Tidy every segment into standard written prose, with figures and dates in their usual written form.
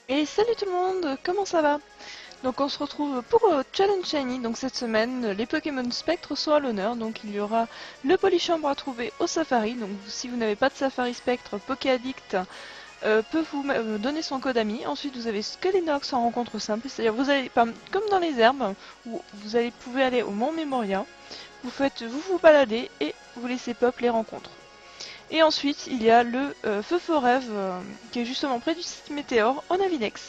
Et salut tout le monde, comment ça va? Donc on se retrouve pour Challenge Shiny. Donc cette semaine, les Pokémon Spectre sont à l'honneur. Donc il y aura le Polychambre à trouver au Safari. Donc si vous n'avez pas de Safari Spectre, Pokéaddict peut vous donner son code ami. Ensuite vous avez Skelenox en rencontre simple. C'est-à-dire vous allez, comme dans les herbes, où pouvez aller au Mont Memoria. Vous vous baladez et vous laissez pop les rencontres. Et ensuite il y a le Feu Forêve qui est justement près du site Météore en Avinex.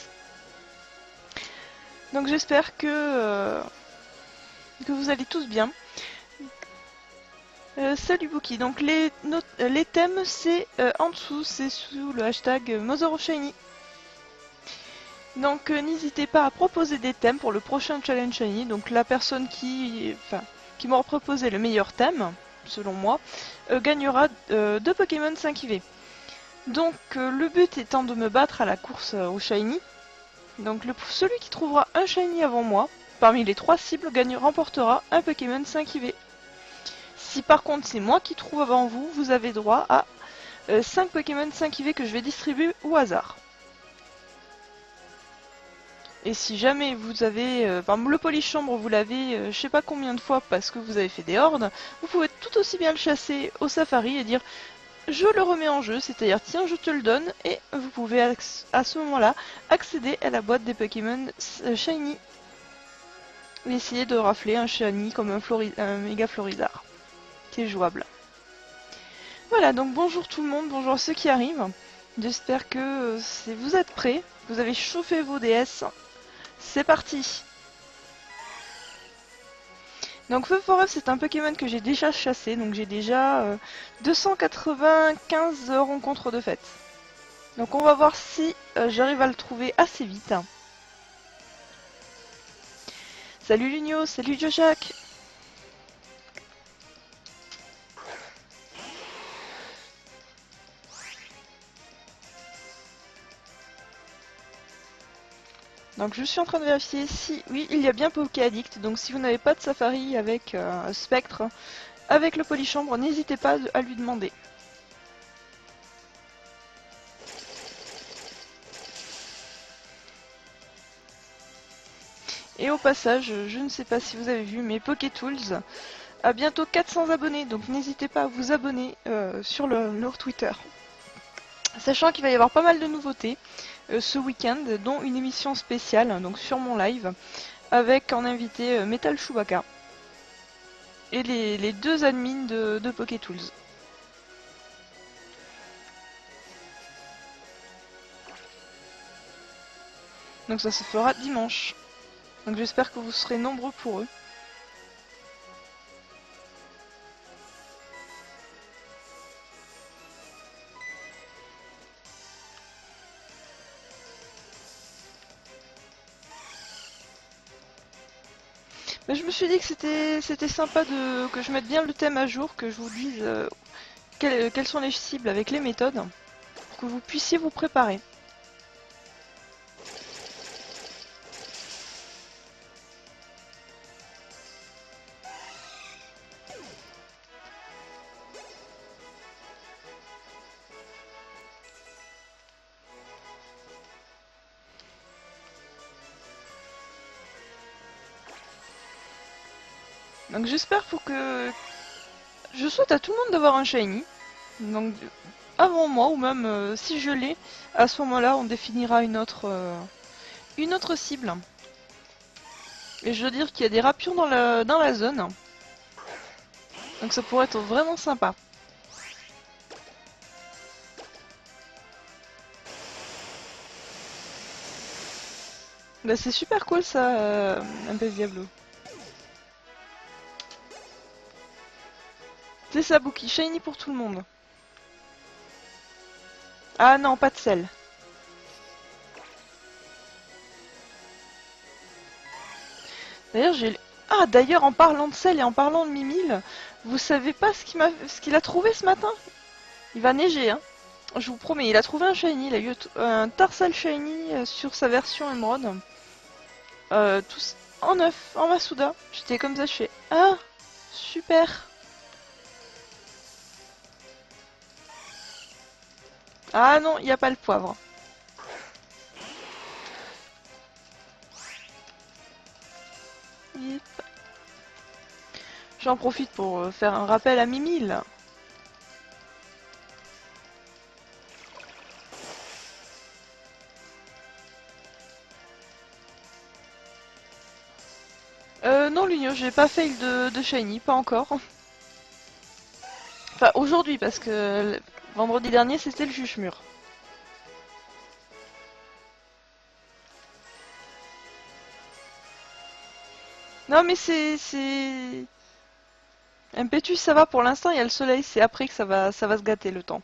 Donc j'espère que vous allez tous bien. Salut Bookie, donc les thèmes c'est en dessous, c'est sous le hashtag Mother Shiny. Donc n'hésitez pas à proposer des thèmes pour le prochain challenge Shiny. Donc la personne qui m'aura proposé le meilleur thème, selon moi, gagnera 2 Pokémon 5IV. Donc le but étant de me battre à la course au Shiny. Donc celui qui trouvera un Shiny avant moi, parmi les 3 cibles, remportera un Pokémon 5IV. Si par contre c'est moi qui trouve avant vous, vous avez droit à 5 Pokémon 5IV que je vais distribuer au hasard. Et si jamais vous avez, le Polychambre, vous l'avez je sais pas combien de fois parce que vous avez fait des hordes, vous pouvez tout aussi bien le chasser au Safari et dire je le remets en jeu, c'est-à-dire tiens je te le donne et vous pouvez à ce moment-là accéder à la boîte des Pokémon Shiny. Et essayer de rafler un Shiny comme un Méga Florizard qui est jouable. Voilà, donc bonjour tout le monde, bonjour à ceux qui arrivent. J'espère que vous êtes prêts, vous avez chauffé vos DS. C'est parti. Donc Feu Forest c'est un Pokémon que j'ai déjà chassé, donc j'ai déjà 295 rencontres de fête. Donc on va voir si j'arrive à le trouver assez vite. Salut Lunio, salut Joshak. Donc je suis en train de vérifier si... Oui, il y a bien Pokéaddict, donc si vous n'avez pas de Safari avec Spectre, avec le Polychambre, n'hésitez pas à lui demander. Et au passage, je ne sais pas si vous avez vu, mais PokéTools a bientôt 400 abonnés, donc n'hésitez pas à vous abonner sur leur Twitter. Sachant qu'il va y avoir pas mal de nouveautés ce week-end, dont une émission spéciale donc sur mon live, avec en invité Metal Chewbacca et les deux admins de PokéTools. Donc ça se fera dimanche. Donc j'espère que vous serez nombreux pour eux. Mais je me suis dit que c'était sympa que je mette bien le thème à jour, que je vous dise quelles sont les cibles avec les méthodes, pour que vous puissiez vous préparer. Donc j'espère pour que... Je souhaite à tout le monde d'avoir un shiny. Donc avant moi, ou même si je l'ai, à ce moment-là on définira une autre cible. Et je veux dire qu'il y a des rapions dans la zone. Donc ça pourrait être vraiment sympa. Bah c'est super cool ça, un PS Diablo. C'est ça Bookie, shiny pour tout le monde. Ah non, pas de sel. D'ailleurs, j'ai... Ah, d'ailleurs, en parlant de sel et en parlant de Mimile, vous savez pas ce qu'il a trouvé ce matin? Il va neiger, hein. Je vous promets, il a trouvé un shiny, il a eu un Tarsal shiny sur sa version Emerald. Tous en neuf, en Masuda. J'étais comme ça, je fais... Ah, super. Ah non, il n'y a pas le poivre. Yep. J'en profite pour faire un rappel à Mimi là. Non Lunio, j'ai pas fail de Shiny, pas encore. Enfin aujourd'hui parce que vendredi dernier c'était le juge-mur. Non mais c'est... Impetus ça va pour l'instant, il y a le soleil, c'est après que ça va se gâter le temps.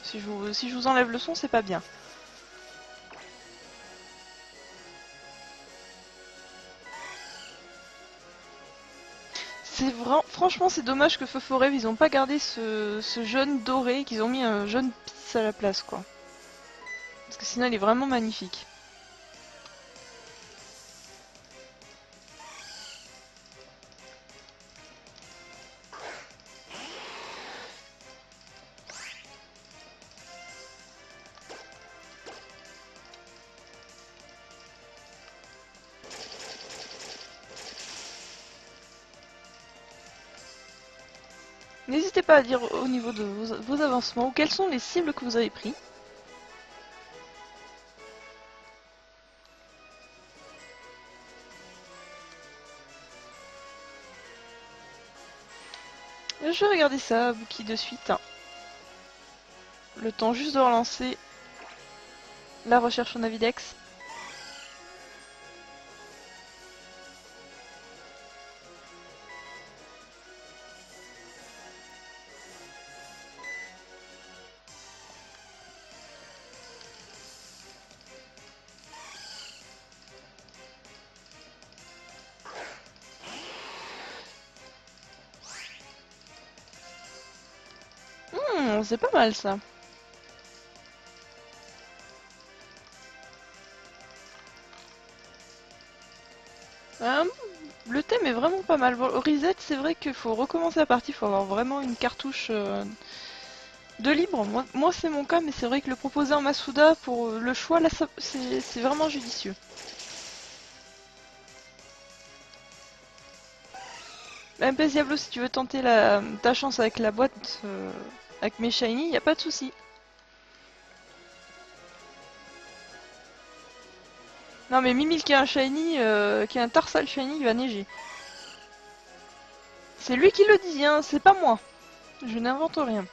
Si je vous enlève le son, c'est pas bien. C'est vraiment, franchement, c'est dommage que Feu Forêt, ils ont pas gardé ce jaune doré, qu'ils ont mis un jaune pisse à la place, quoi. Parce que sinon, il est vraiment magnifique. N'hésitez pas à dire au niveau de vos avancements, quelles sont les cibles que vous avez pris. Je vais regarder ça, Bookie, de suite. Le temps juste de relancer la recherche au Navidex. C'est pas mal ça. Euh, le thème est vraiment pas mal. Bon, Reset, c'est vrai qu'il faut recommencer la partie, il faut avoir vraiment une cartouche de libre. Moi c'est mon cas, mais c'est vrai que le proposer en Masuda pour le choix, là, c'est vraiment judicieux. MP Diablo, si tu veux tenter ta chance avec la boîte, avec mes shiny, y a pas de souci. Non mais Mimile qui a un shiny, qui a un Tarsal shiny, il va neiger. C'est lui qui le dit, hein, c'est pas moi. Je n'invente rien.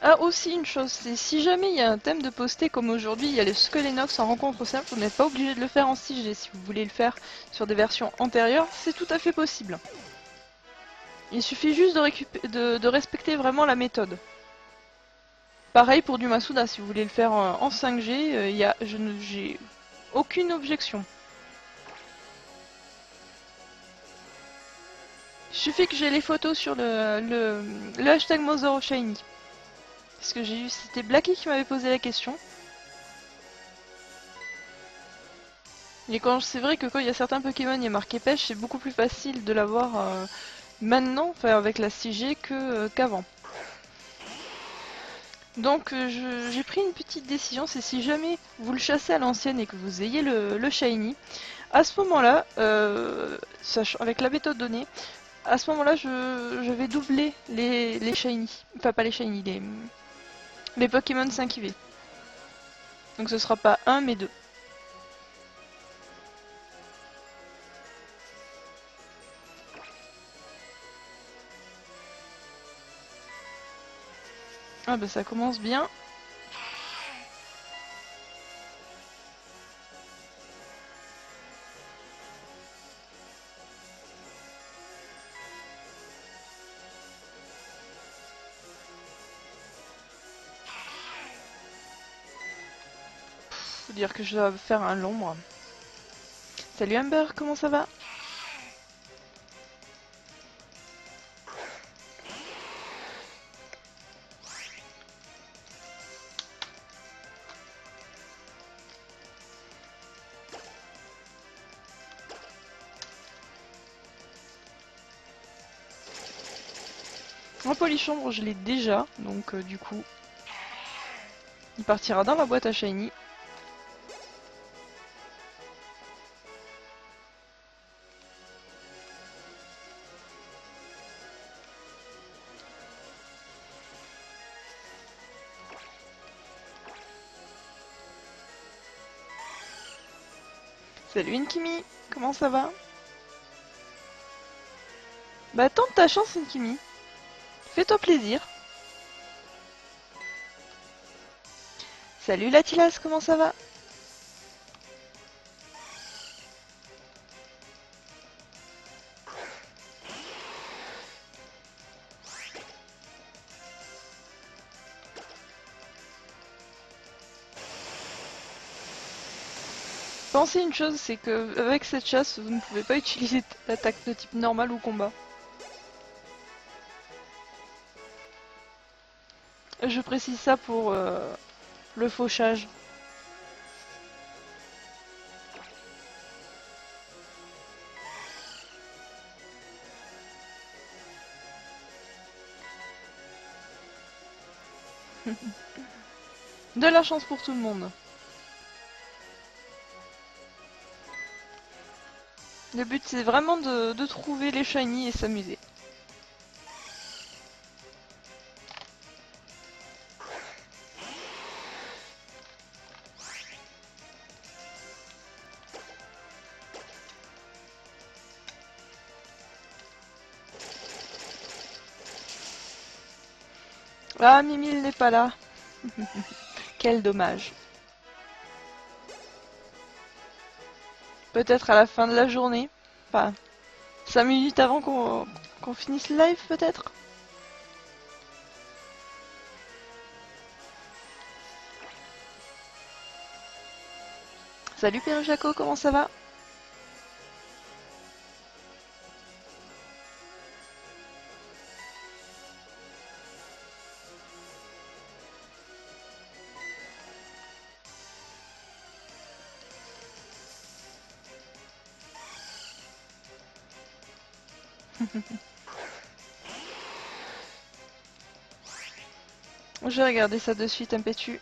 Ah, aussi une chose, c'est si jamais il y a un thème de poster comme aujourd'hui, il y a les Skelenox en rencontre simple, vous n'êtes pas obligé de le faire en 6G. Si vous voulez le faire sur des versions antérieures, c'est tout à fait possible. Il suffit juste de respecter vraiment la méthode. Pareil pour du Masuda, si vous voulez le faire en 5G, j'ai aucune objection. Il suffit que j'ai les photos sur le hashtag Mother of Shiny. Parce que c'était Blacky qui m'avait posé la question. Et c'est vrai que quand il y a certains Pokémon, il y a marqué pêche, c'est beaucoup plus facile de l'avoir maintenant, enfin avec la 6G qu'avant. Donc j'ai pris une petite décision, c'est si jamais vous le chassez à l'ancienne et que vous ayez le shiny, à ce moment-là, avec la méthode donnée, à ce moment-là je vais doubler les shiny. Enfin pas les shiny, les Pokémon 5 IV. Donc ce sera pas un mais deux. Ah bah ça commence bien. Faut dire que je dois faire un l'ombre. Salut Amber, comment ça va? Un polychambre, je l'ai déjà, donc du coup, il partira dans la boîte à shiny. Salut Inkimi, comment ça va? Bah tente ta chance Inkimi, fais-toi plaisir. Salut Latilas, comment ça va? Pensez une chose, c'est que avec cette chasse, vous ne pouvez pas utiliser l'attaque de type normal ou combat. Je précise ça pour le fauchage. De la chance pour tout le monde. Le but c'est vraiment de trouver les shiny et s'amuser. Ah, Mimile n'est pas là. Quel dommage. Peut-être à la fin de la journée. Enfin, 5 minutes avant qu'on finisse le live peut-être. Salut Pierre Jaco, comment ça va? Je vais regarder ça de suite, Impétu.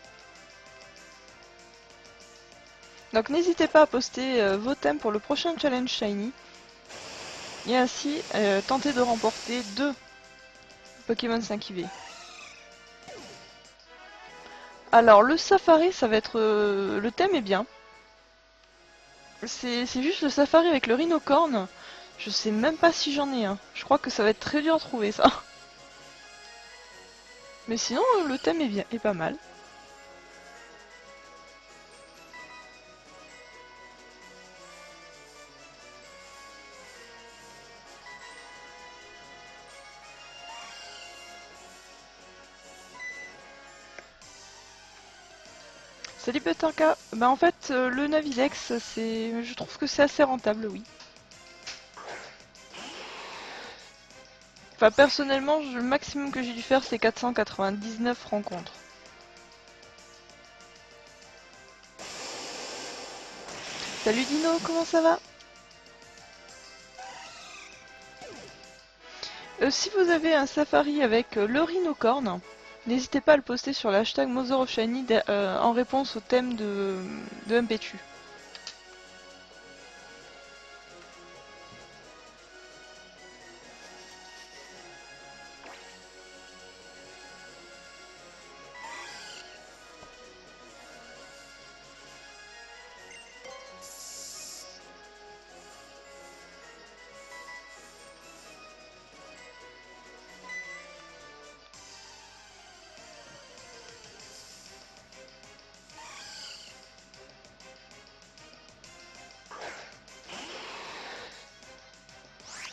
Donc n'hésitez pas à poster vos thèmes pour le prochain challenge Shiny. Et ainsi tenter de remporter 2 Pokémon 5 IV. Alors le safari, ça va être... le thème est bien. C'est juste le safari avec le rhinocorne. Je sais même pas si j'en ai un. Je crois que ça va être très dur à trouver ça. Mais sinon, le thème est bien, est pas mal. Salut Petanka. Bah en fait, le Navidex, je trouve que c'est assez rentable, oui. Enfin, personnellement, le maximum que j'ai dû faire, c'est 499 rencontres. Salut Dino, comment ça va? Si vous avez un safari avec le rhinocorne, n'hésitez pas à le poster sur l'hashtag Mother of Shiny en réponse au thème de MPTU.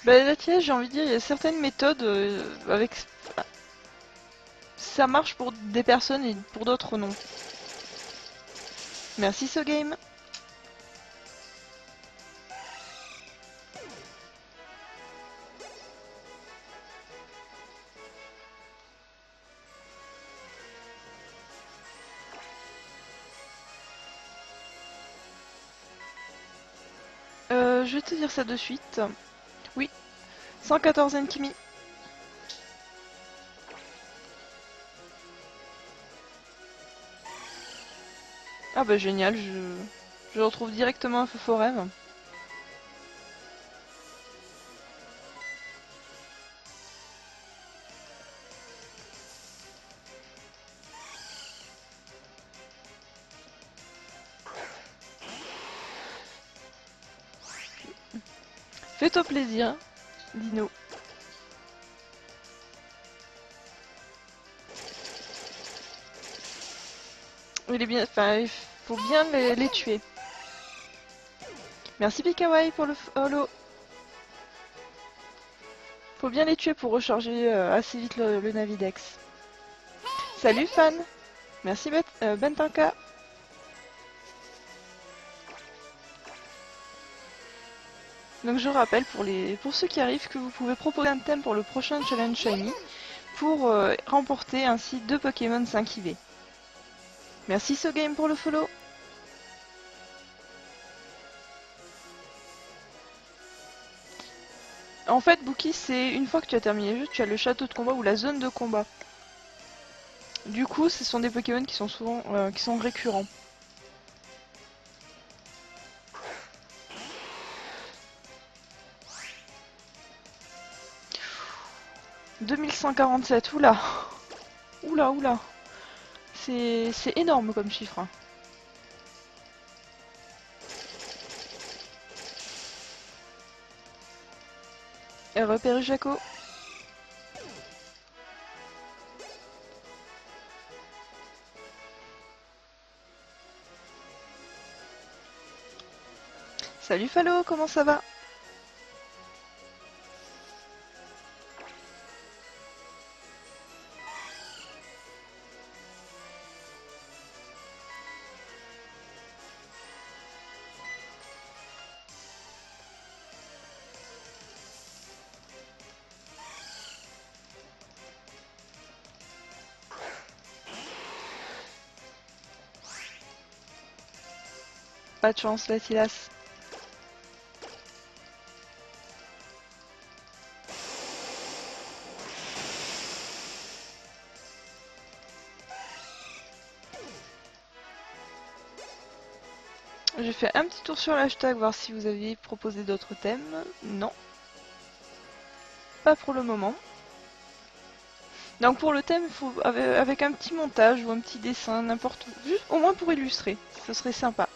Bah là, tiens, j'ai envie de dire, il y a certaines méthodes avec... Ça marche pour des personnes et pour d'autres non. Merci ce game. Je vais te dire ça de suite. Oui, 114 Enkimi. Ah bah génial, je retrouve directement un Foforem. Fais-toi plaisir, Dino. Il est bien, enfin, il faut bien les tuer. Merci Pikawai pour le follow. Faut bien les tuer pour recharger assez vite le Navidex. Salut fan. Merci Bentanka. Donc je rappelle pour ceux qui arrivent que vous pouvez proposer un thème pour le prochain challenge shiny pour remporter ainsi 2 Pokémon 5 IV. Merci SoGame pour le follow. En fait, Bookie, c'est une fois que tu as terminé le jeu, tu as le château de combat ou la zone de combat. Du coup, ce sont des Pokémon qui sont souvent qui sont récurrents. « 2147, oula. Oula, oula. C'est énorme comme chiffre. Hein. Repère Jaco. Salut Falo, comment ça va? Pas de chance, la Silas. J'ai fait un petit tour sur l'hashtag, voir si vous aviez proposé d'autres thèmes. Non. Pas pour le moment. Donc pour le thème, il faut avec un petit montage ou un petit dessin, n'importe où. Juste au moins pour illustrer. Ce serait sympa.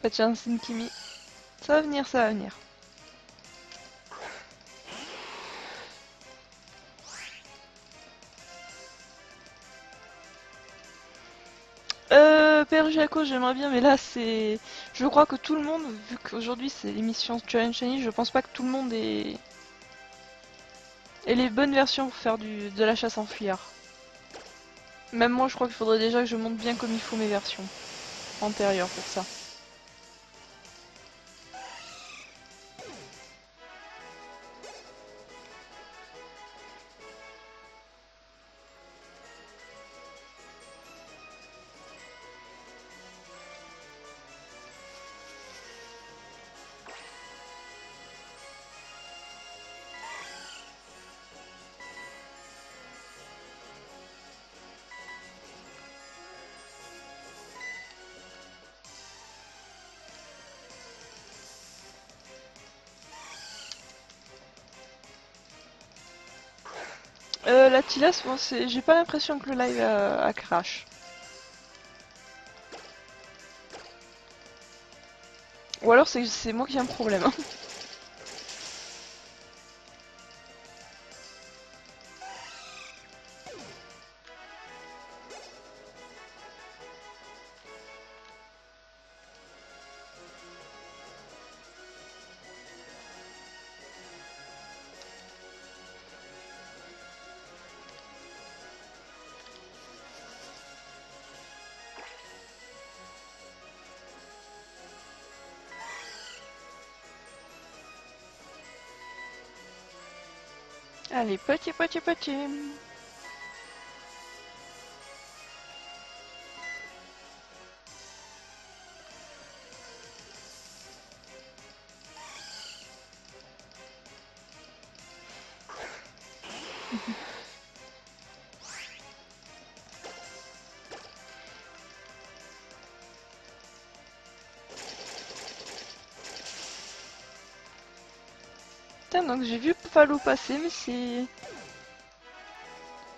Pas de chance, Nkimi. Ça va venir, ça va venir. Père Jaco, j'aimerais bien, mais là c'est... Je crois que tout le monde, vu qu'aujourd'hui c'est l'émission Challenge Shiny, je pense pas que tout le monde ait les bonnes versions pour faire de la chasse en fuyard. Même moi, je crois qu'il faudrait déjà que je monte bien comme il faut mes versions antérieures pour ça. La Tilas, bon, j'ai pas l'impression que le live a crash. Ou alors c'est moi qui ai un problème. Hein. Allez, petit. Putain, donc j'ai vu Falo passer, mais c'est...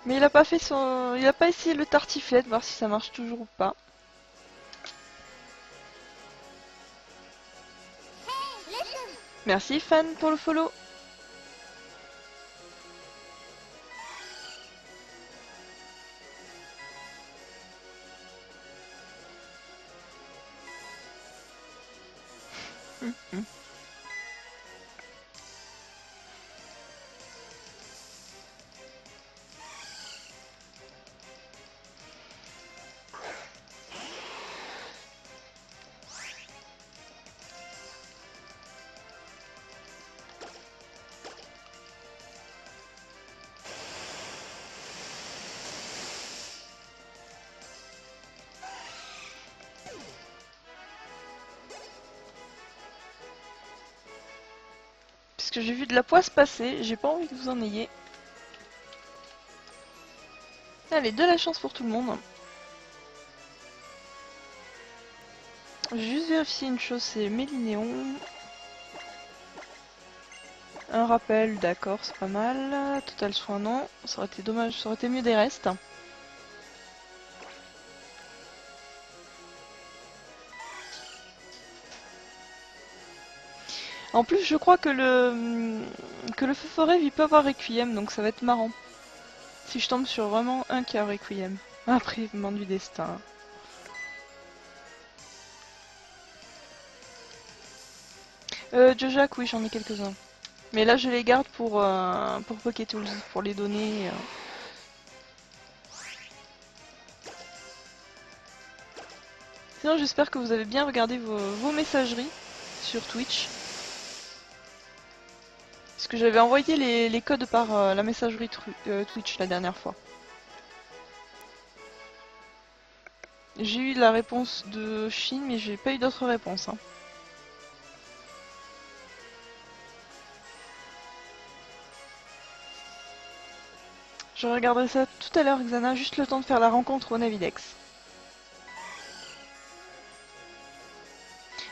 Mais il a pas fait son... Il a pas essayé le tartiflette, voir si ça marche toujours ou pas. Merci Fan pour le follow. Parce que j'ai vu de la poisse passer, j'ai pas envie que vous en ayez. Allez, de la chance pour tout le monde. J'ai juste vérifié une chose, c'est Mélinéon. Un rappel, d'accord, c'est pas mal. Total soin, non. Ça aurait été dommage, ça aurait été mieux des restes. En plus, je crois que le feu forêt il peut avoir Requiem, donc ça va être marrant. Si je tombe sur vraiment un qui a Requiem. Après, du destin. Jojac, oui, j'en ai quelques-uns. Mais là, je les garde pour Poketools, pour les donner. Sinon, j'espère que vous avez bien regardé vos messageries sur Twitch. Parce que j'avais envoyé les codes par la messagerie Twitch la dernière fois. J'ai eu la réponse de Chine, mais j'ai pas eu d'autres réponses. Hein. Je regarderai ça tout à l'heure, Xana, juste le temps de faire la rencontre au Navidex.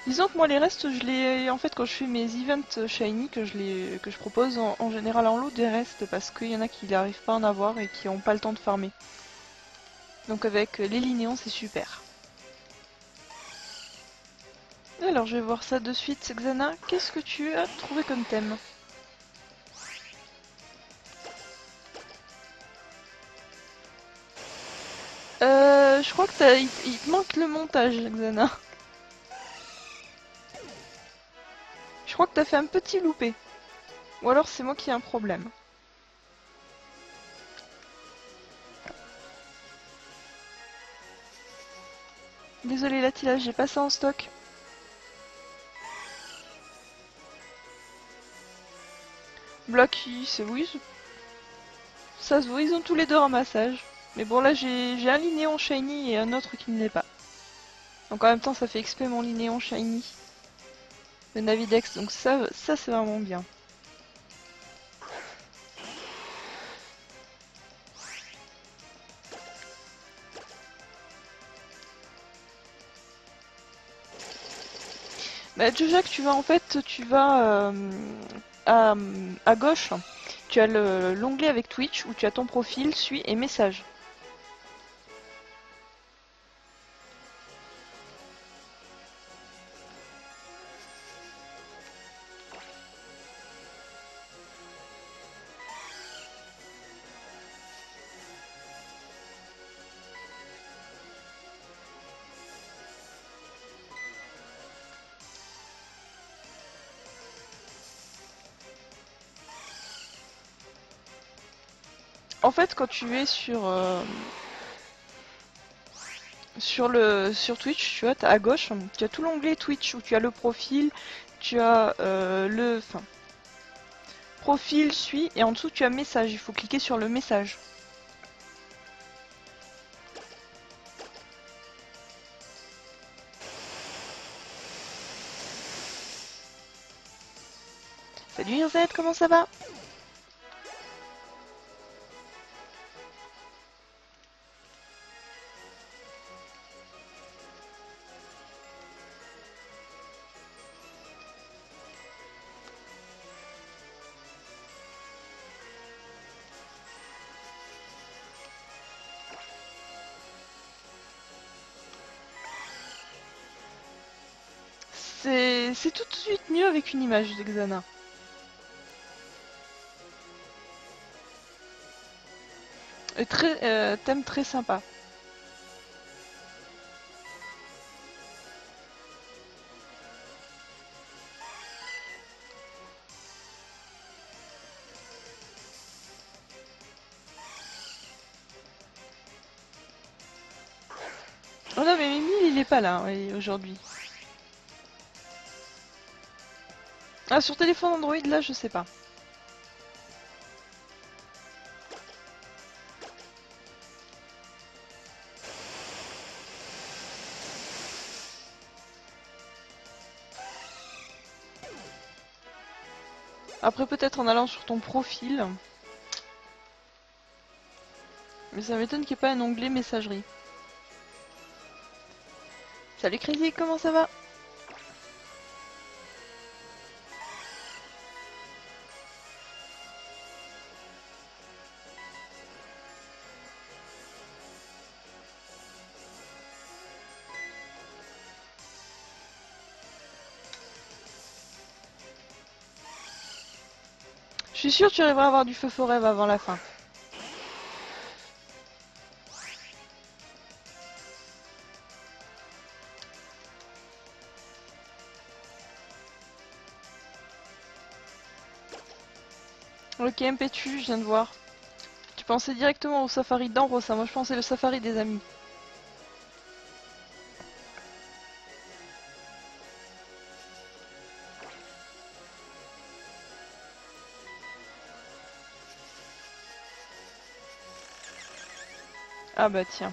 Disons que moi les restes, je les, en fait quand je fais mes events shiny que je propose en général en lot des restes parce qu'il y en a qui n'arrivent pas à en avoir et qui n'ont pas le temps de farmer. Donc avec les linéons c'est super. Alors je vais voir ça de suite, Xana, qu'est-ce que tu as trouvé comme thème? Je crois que il te manque le montage, Xana. Je crois que t'as fait un petit loupé. Ou alors c'est moi qui ai un problème. Désolé Latila, j'ai pas ça en stock. Blocky, c'est oui. Ça se voit, ils ont tous les deux ramassage. Mais bon là j'ai un linéon shiny et un autre qui ne l'est pas. Donc en même temps ça fait XP mon linéon shiny. Le Navidex, donc ça c'est vraiment bien. Bah Jack, tu vas en fait, tu vas à gauche, tu as l'onglet avec Twitch où tu as ton profil, suis et messages. En fait, quand tu es sur Twitch, tu vois, à gauche, tu as tout l'onglet Twitch où tu as le profil, tu as profil, suis, et en dessous tu as message. Il faut cliquer sur le message. Salut Irzette, comment ça va? C'est tout de suite mieux avec une image de Xana. Et thème très sympa. Oh non mais Mimi il est pas là aujourd'hui. Ah sur téléphone Android là je sais pas. Après peut-être en allant sur ton profil. Mais ça m'étonne qu'il n'y ait pas un onglet messagerie. Salut Crazy, comment ça va? Je suis sûre que tu arriveras à avoir du feu forêt avant la fin. Ok Mpétu, je viens de voir. Tu pensais directement au safari d'Ambrosa, moi je pensais le safari des amis. Ah bah tiens.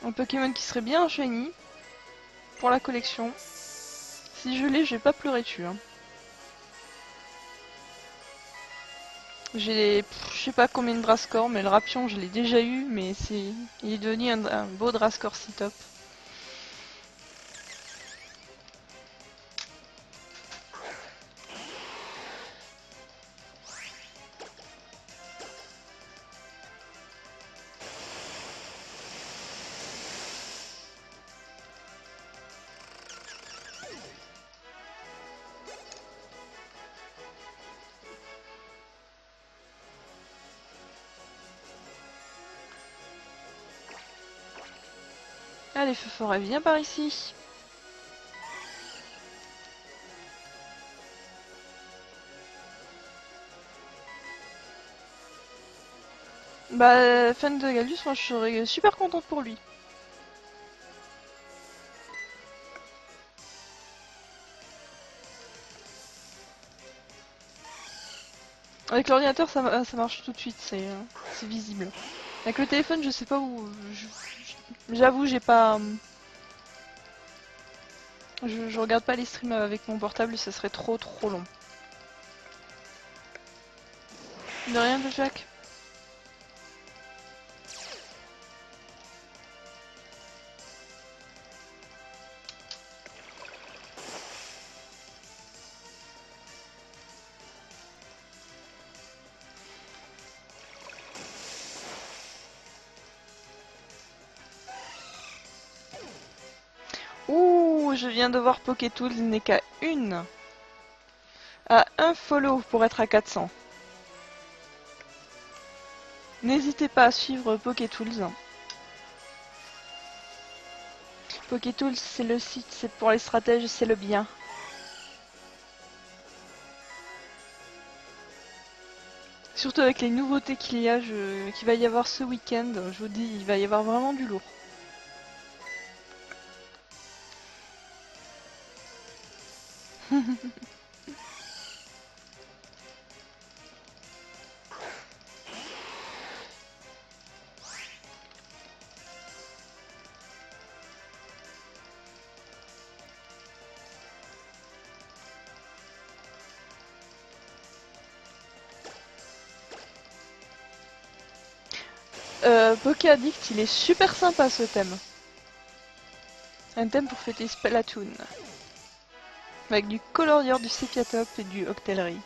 Un Pokémon qui serait bien un shiny pour la collection. Si je l'ai, je vais pas pleurer dessus. Hein. J'ai je sais pas combien de Drascore, mais le Rapion je l'ai déjà eu, mais il est devenu un beau Drascore si top. Allez feu forêt, viens par ici. Bah fan de Galus, moi je serais super contente pour lui. Avec l'ordinateur ça marche tout de suite, c'est visible. Avec le téléphone je sais pas où... J'avoue j'ai pas... Je regarde pas les streams avec mon portable, ça serait trop long. De rien de Jack. Ouh, je viens de voir Pokétools n'est qu'à une. À un follow pour être à 400. N'hésitez pas à suivre Pokétools. Pokétools c'est le site, c'est pour les stratèges, c'est le bien. Surtout avec les nouveautés qu'il va y avoir ce week-end, je vous dis, il va y avoir vraiment du lourd. Poké Addict, il est super sympa ce thème. Un thème pour fêter Splatoon. Avec du colorier, du Sepiatop et du Octillery.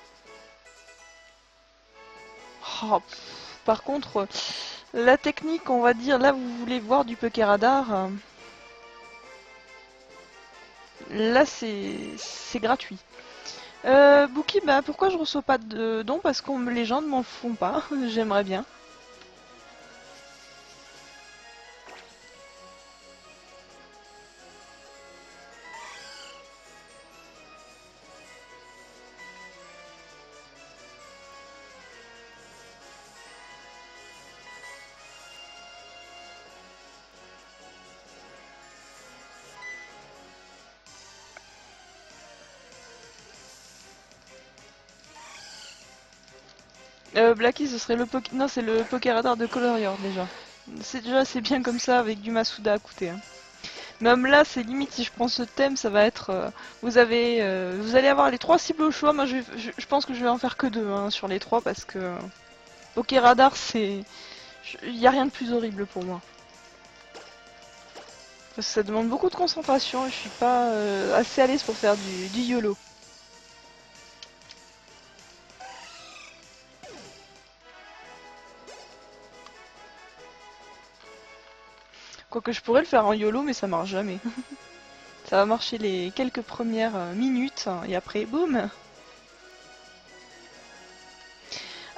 Oh, par contre, la technique, on va dire, là vous voulez voir du Poké Radar. là c'est gratuit. Bookie, bah pourquoi je reçois pas de dons? Parce que les gens ne m'en font pas, j'aimerais bien. Blacky, ce serait le poké... Non, c'est le Pokéradar de Colorior déjà. C'est déjà assez bien comme ça avec du Masuda à côté, hein. Même là, c'est limite si je prends ce thème, ça va être... vous allez avoir les trois cibles au choix. Moi, je pense que je vais en faire que deux hein, sur les trois parce que Pokéradar, c'est... Il n'y a rien de plus horrible pour moi. Parce que ça demande beaucoup de concentration et je suis pas assez à l'aise pour faire du YOLO. Quoique je pourrais le faire en YOLO, mais ça marche jamais. Ça va marcher les quelques premières minutes hein, et après, boum.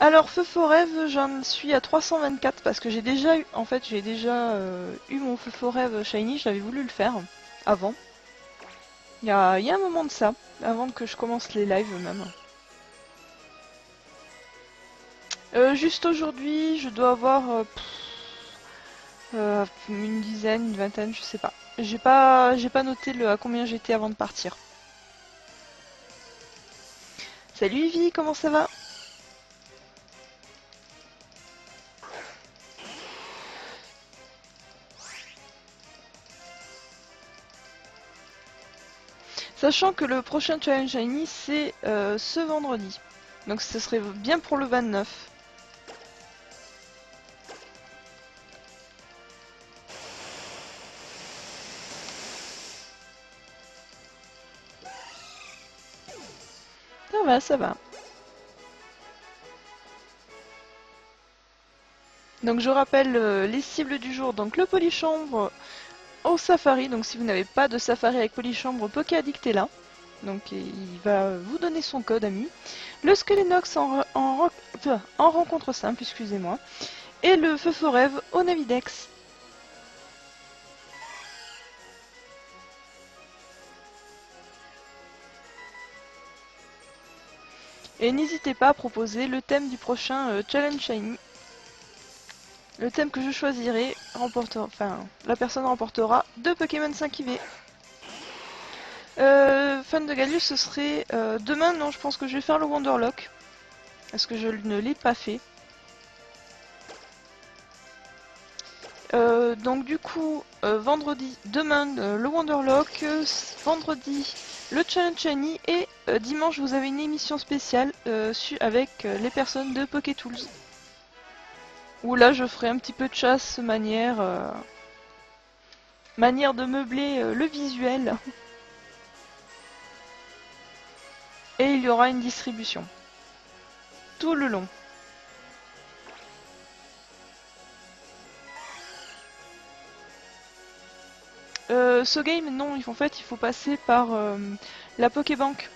Alors, Feu Forêve, j'en suis à 324 parce que j'ai déjà eu, en fait, j'ai déjà eu mon Feu Forêve Shiny, j'avais voulu le faire avant. Il y a un moment de ça, avant que je commence les lives même. Juste aujourd'hui, je dois avoir une dizaine, une vingtaine, je sais pas. J'ai pas noté à combien j'étais avant de partir. Salut Ivy, comment ça va? Sachant que le prochain challenge shiny c'est ce vendredi. Donc ce serait bien pour le 29. Ça va, ça va. Donc je rappelle les cibles du jour. Donc le polychambre au safari. Donc si vous n'avez pas de safari avec polychambre, Pokéaddict est là. Donc il va vous donner son code ami. Le Skelenox en rencontre simple, excusez-moi. Et le Feu Forêve au Navidex. Et n'hésitez pas à proposer le thème du prochain Challenge Shiny. Le thème que je choisirai remportera, enfin, la personne remportera 2 Pokémon 5 IV. Fan de Gallius, ce serait demain. Non, je pense que je vais faire le Wonderlock parce que je ne l'ai pas fait. Donc du coup, vendredi, demain le Wonderlock, vendredi le Challenge Shiny et dimanche vous avez une émission spéciale avec les personnes de PokéTools. Où là je ferai un petit peu de chasse manière de meubler le visuel. Et il y aura une distribution. Tout le long. Ce game, non, en fait, il faut passer par la Pokébank.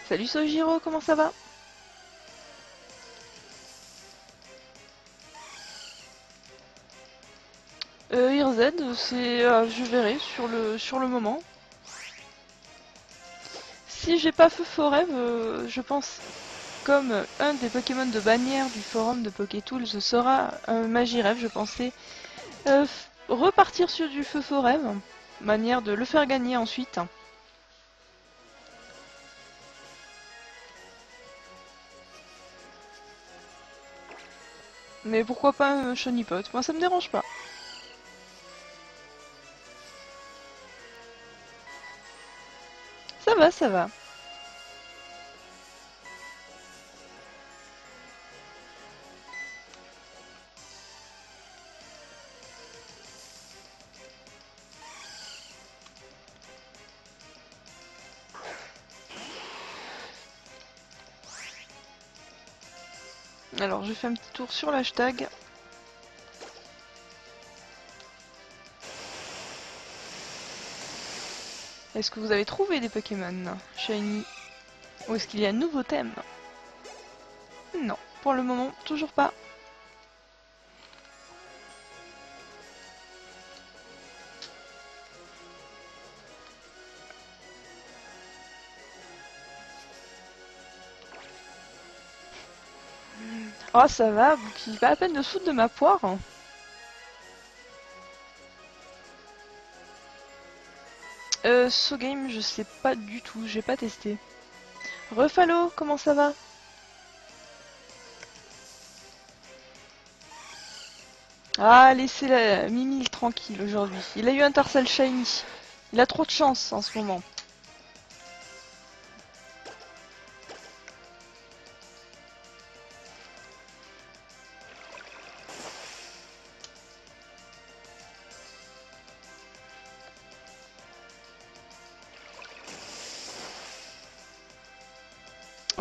Salut Sojiro, comment ça va? IRZ, c'est, je verrai sur le moment. Si j'ai pas Feu Forêt, je pense, comme un des Pokémon de bannière du forum de PokéTools, ce sera un Magirève, je pensais repartir sur du Feu Forêt, manière de le faire gagner ensuite. Mais pourquoi pas un Shonipot? Moi ça me dérange pas. Ça va, ça va. Alors je fais un petit tour sur l'hashtag. Est-ce que vous avez trouvé des Pokémon Shiny? Ou est-ce qu'il y a un nouveau thème? Non, pour le moment, toujours pas. Oh, ça va, Bouki, pas à peine de se foutre de ma poire. So Game, je sais pas du tout, j'ai pas testé. Refalo, comment ça va? Ah, laissez la Mimi tranquille aujourd'hui. Il a eu un Tarsal Shiny. Il a trop de chance en ce moment.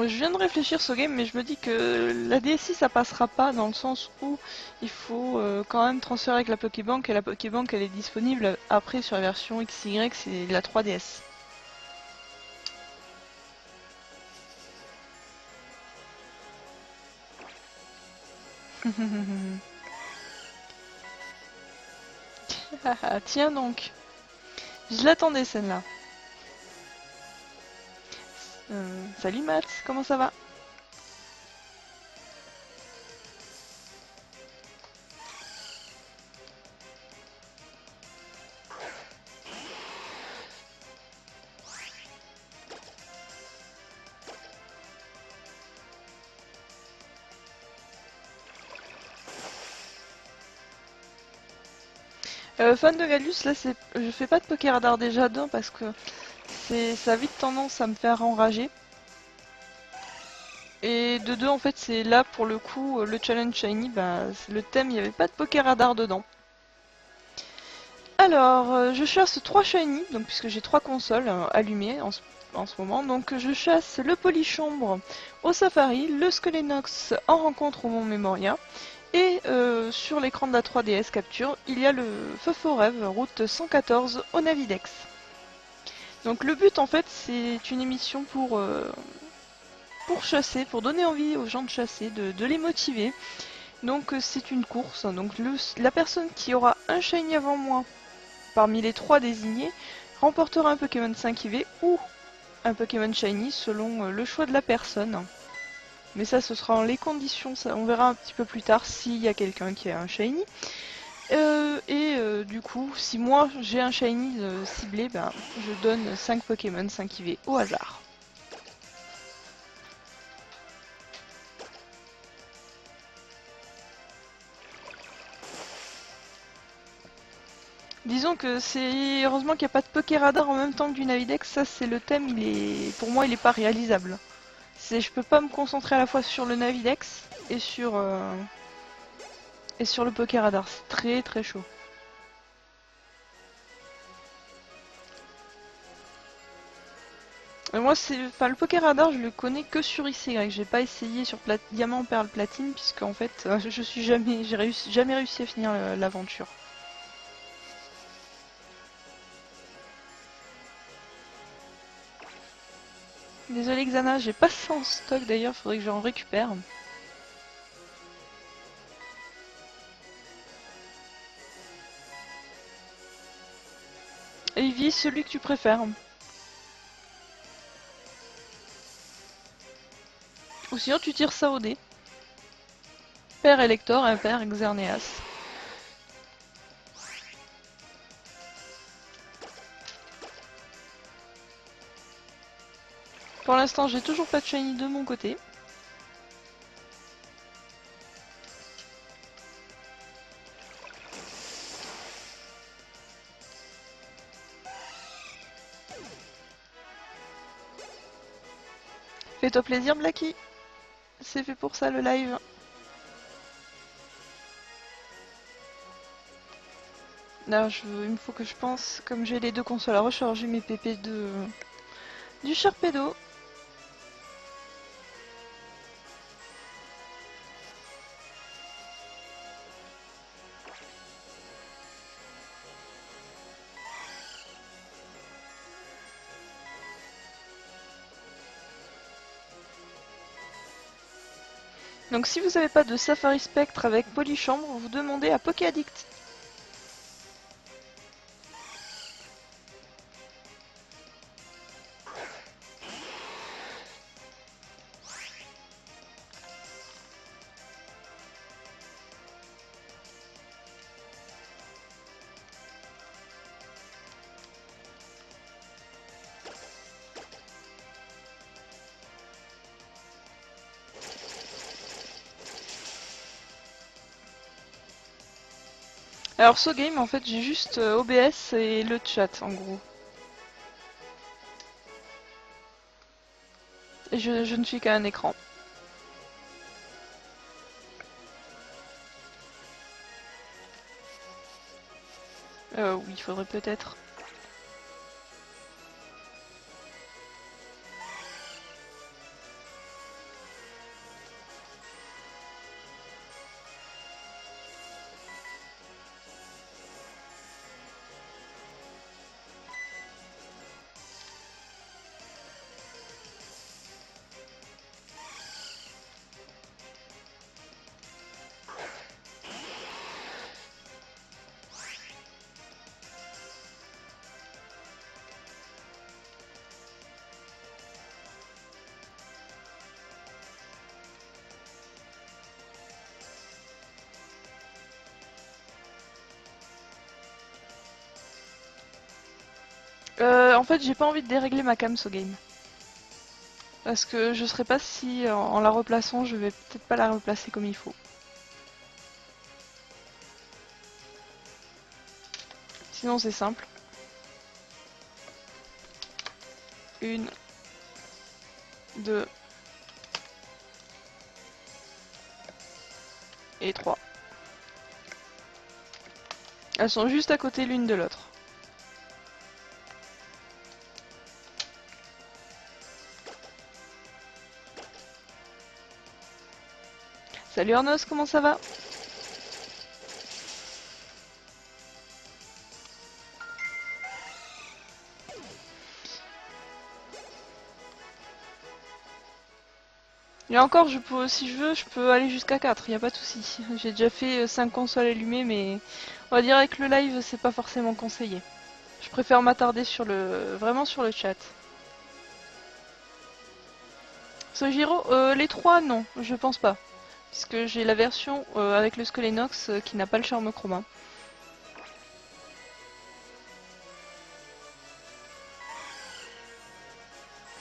Je viens de réfléchir ce game, mais je me dis que la DSi ça passera pas dans le sens où il faut quand même transférer avec la Pokébank et la Pokébank elle est disponible après sur la version XY, c'est la 3DS. Tiens donc, je l'attendais celle-là. Salut Matt, comment ça va? Fan de Galus, là je fais pas de Pokéradar déjà d'un parce que ça a vite tendance à me faire enrager. Et de deux, en fait, c'est là pour le coup, le challenge shiny, bah, le thème, il n'y avait pas de Pokéradar dedans. Alors, je chasse 3 shiny, donc puisque j'ai 3 consoles allumées en ce moment. Donc je chasse le Polychambre au Safari, le Skelenox en rencontre au Mont Memoria. Et sur l'écran de la 3DS Capture, il y a le Feu Rêve, route 114 au Navidex. Donc le but en fait c'est une émission pour chasser, pour donner envie aux gens de chasser, de les motiver. Donc c'est une course, donc la personne qui aura un shiny avant moi parmi les 3 désignés remportera un Pokémon 5 IV ou un Pokémon shiny selon le choix de la personne. Mais ça ce sera les conditions, ça, on verra un petit peu plus tard s'il y a quelqu'un qui a un shiny. Du coup, si moi j'ai un shiny ciblé, ben, je donne 5 Pokémon 5 IV au hasard. Disons que c'est heureusement qu'il n'y a pas de Pokéradar en même temps que du Navidex, ça c'est le thème, pour moi il est pas réalisable. Je peux pas me concentrer à la fois sur le Navidex et sur le Pokéradar, c'est très très chaud. Moi le Pokéradar je le connais que sur XY, j'ai pas essayé sur Diamant, Perle, Platine puisque en fait je suis jamais réussi à finir l'aventure. Désolé Xana, j'ai pas ça en stock d'ailleurs, faudrait que j'en récupère. Evie, celui que tu préfères. Ou sinon tu tires ça au dé. Père Elector, impair Xerneas. Pour l'instant, j'ai toujours pas de shiny de mon côté. Fais-toi plaisir, Blacky. C'est fait pour ça le live. Là, il me faut que je pense, comme j'ai les deux consoles à recharger mes PP du Sharpedo. Donc si vous n'avez pas de Safari Spectre avec Polychambre, vous demandez à Pokéaddict. Alors ce game en fait j'ai juste OBS et le chat en gros. Et je ne suis qu'à un écran. Oui, il faudrait peut-être. En fait j'ai pas envie de dérégler ma cam ce game. Parce que je sais pas si en la replaçant je vais peut-être pas la replacer comme il faut. Sinon c'est simple. 1, 2 et 3. Elles sont juste à côté l'une de l'autre. Salut Arnos, comment ça va? Et encore, si je veux, je peux aller jusqu'à 4, y a pas de souci. J'ai déjà fait 5 consoles allumées, mais on va dire avec le live, c'est pas forcément conseillé. Je préfère m'attarder vraiment sur le chat. Sojiro, les 3 non, je pense pas. Puisque j'ai la version avec le Skelenox qui n'a pas le charme chroma.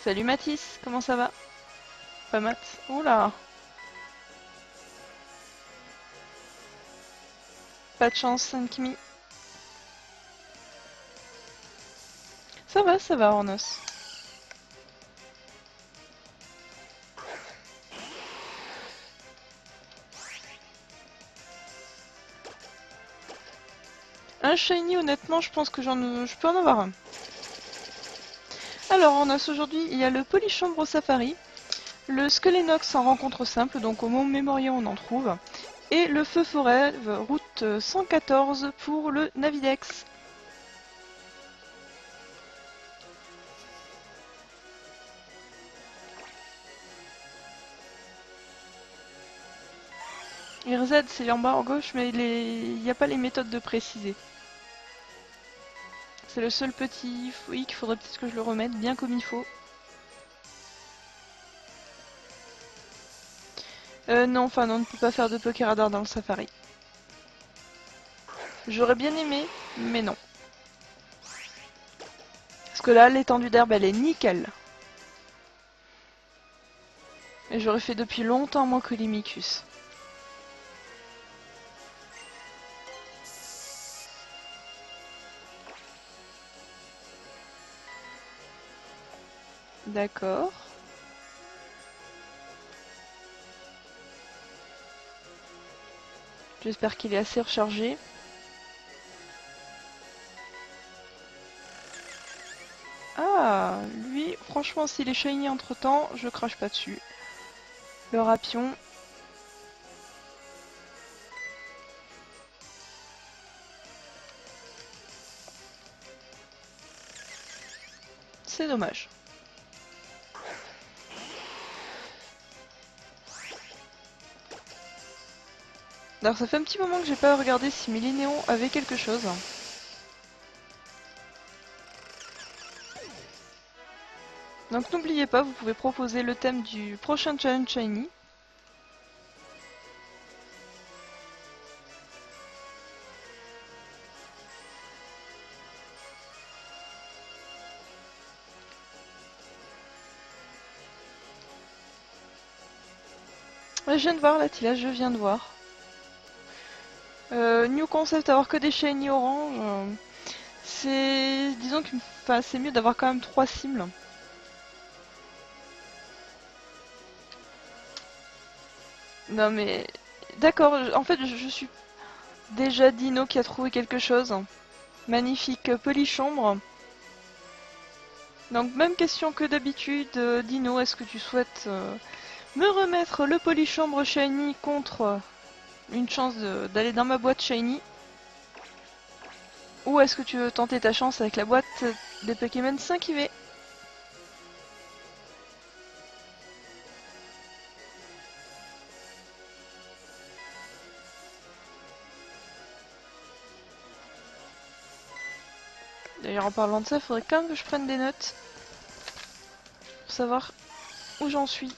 Salut Mathis, comment ça va? Pas mat. Oula, pas de chance, Sankimi. Ça va, Ornos. Un shiny, honnêtement, je pense que je peux en avoir un. Alors, on a aujourd'hui, il y a le Polychambre au Safari, le Skelenox en rencontre simple, donc au Mont Mémorial on en trouve, et le Feu Forêt, route 114 pour le Navidex. RZ c'est en bas à gauche, mais il n'y a pas les méthodes de préciser. C'est le seul petit oui qu'il faudrait peut-être que je le remette bien comme il faut. Non, enfin non, on ne peut pas faire de Pokéradar dans le Safari. J'aurais bien aimé, mais non. Parce que là, l'étendue d'herbe, elle est nickel. Et j'aurais fait depuis longtemps moins que Limicus. D'accord. J'espère qu'il est assez rechargé. Ah, lui, franchement, s'il est shiny entre temps, je crache pas dessus. Le Rapion. C'est dommage. Alors ça fait un petit moment que j'ai pas regardé si Mélinéon avait quelque chose. Donc n'oubliez pas, vous pouvez proposer le thème du prochain challenge shiny. Ouais, je viens de voir là, je viens de voir. New concept, avoir que des shiny orange. C'est... Disons que c'est mieux d'avoir quand même 3 cibles. Non mais... D'accord, en fait je suis déjà Dino qui a trouvé quelque chose. Magnifique polychambre. Donc même question que d'habitude, Dino, est-ce que tu souhaites me remettre le polychambre shiny contre une chance d'aller dans ma boîte shiny? Ou est-ce que tu veux tenter ta chance avec la boîte des Pokémon 5 IV? D'ailleurs en parlant de ça, il faudrait quand même que je prenne des notes pour savoir où j'en suis.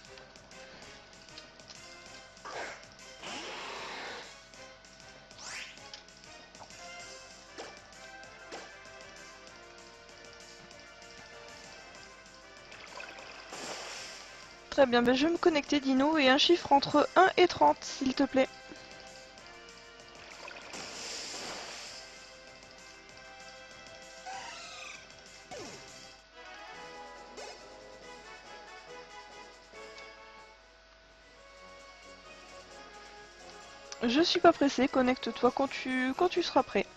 Très bien, ben je vais me connecter Dino et un chiffre entre 1 et 30 s'il te plaît. Je suis pas pressé, connecte-toi quand tu seras prêt.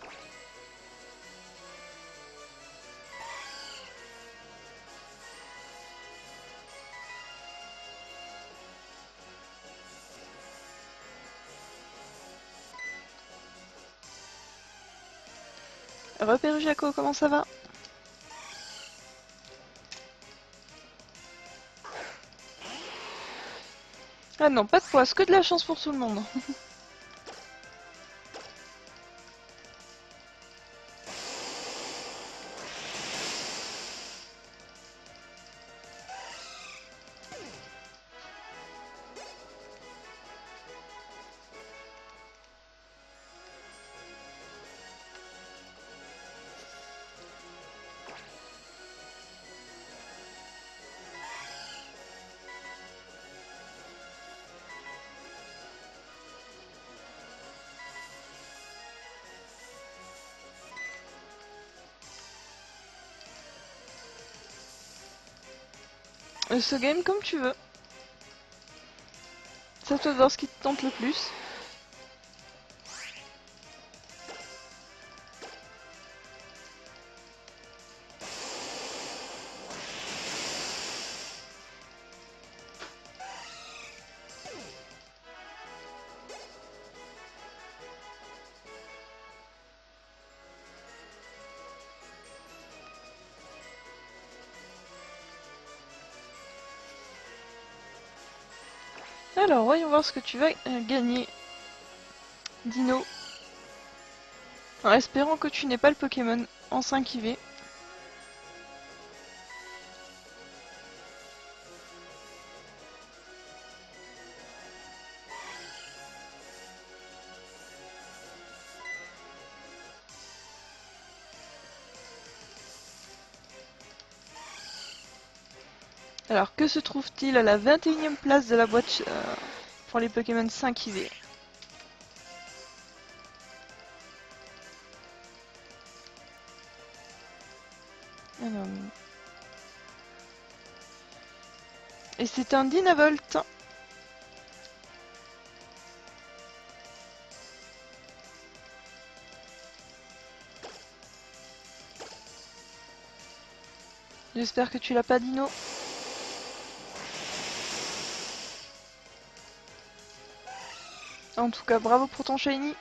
Repère Jaco, comment ça va? Ah non, pas de poisse, que de la chance pour tout le monde. Ce game comme tu veux. C'est à toi de voir ce qui te tente le plus. Alors, voyons voir ce que tu vas gagner, Dino. En espérant que tu n'aies pas le Pokémon en 5 IV. Alors, que se trouve-t-il à la 21e place de la boîte pour les Pokémon 5 IV? Alors... Et c'est un Dynavolt. J'espère que tu l'as pas, Dino. En tout cas, bravo pour ton shiny.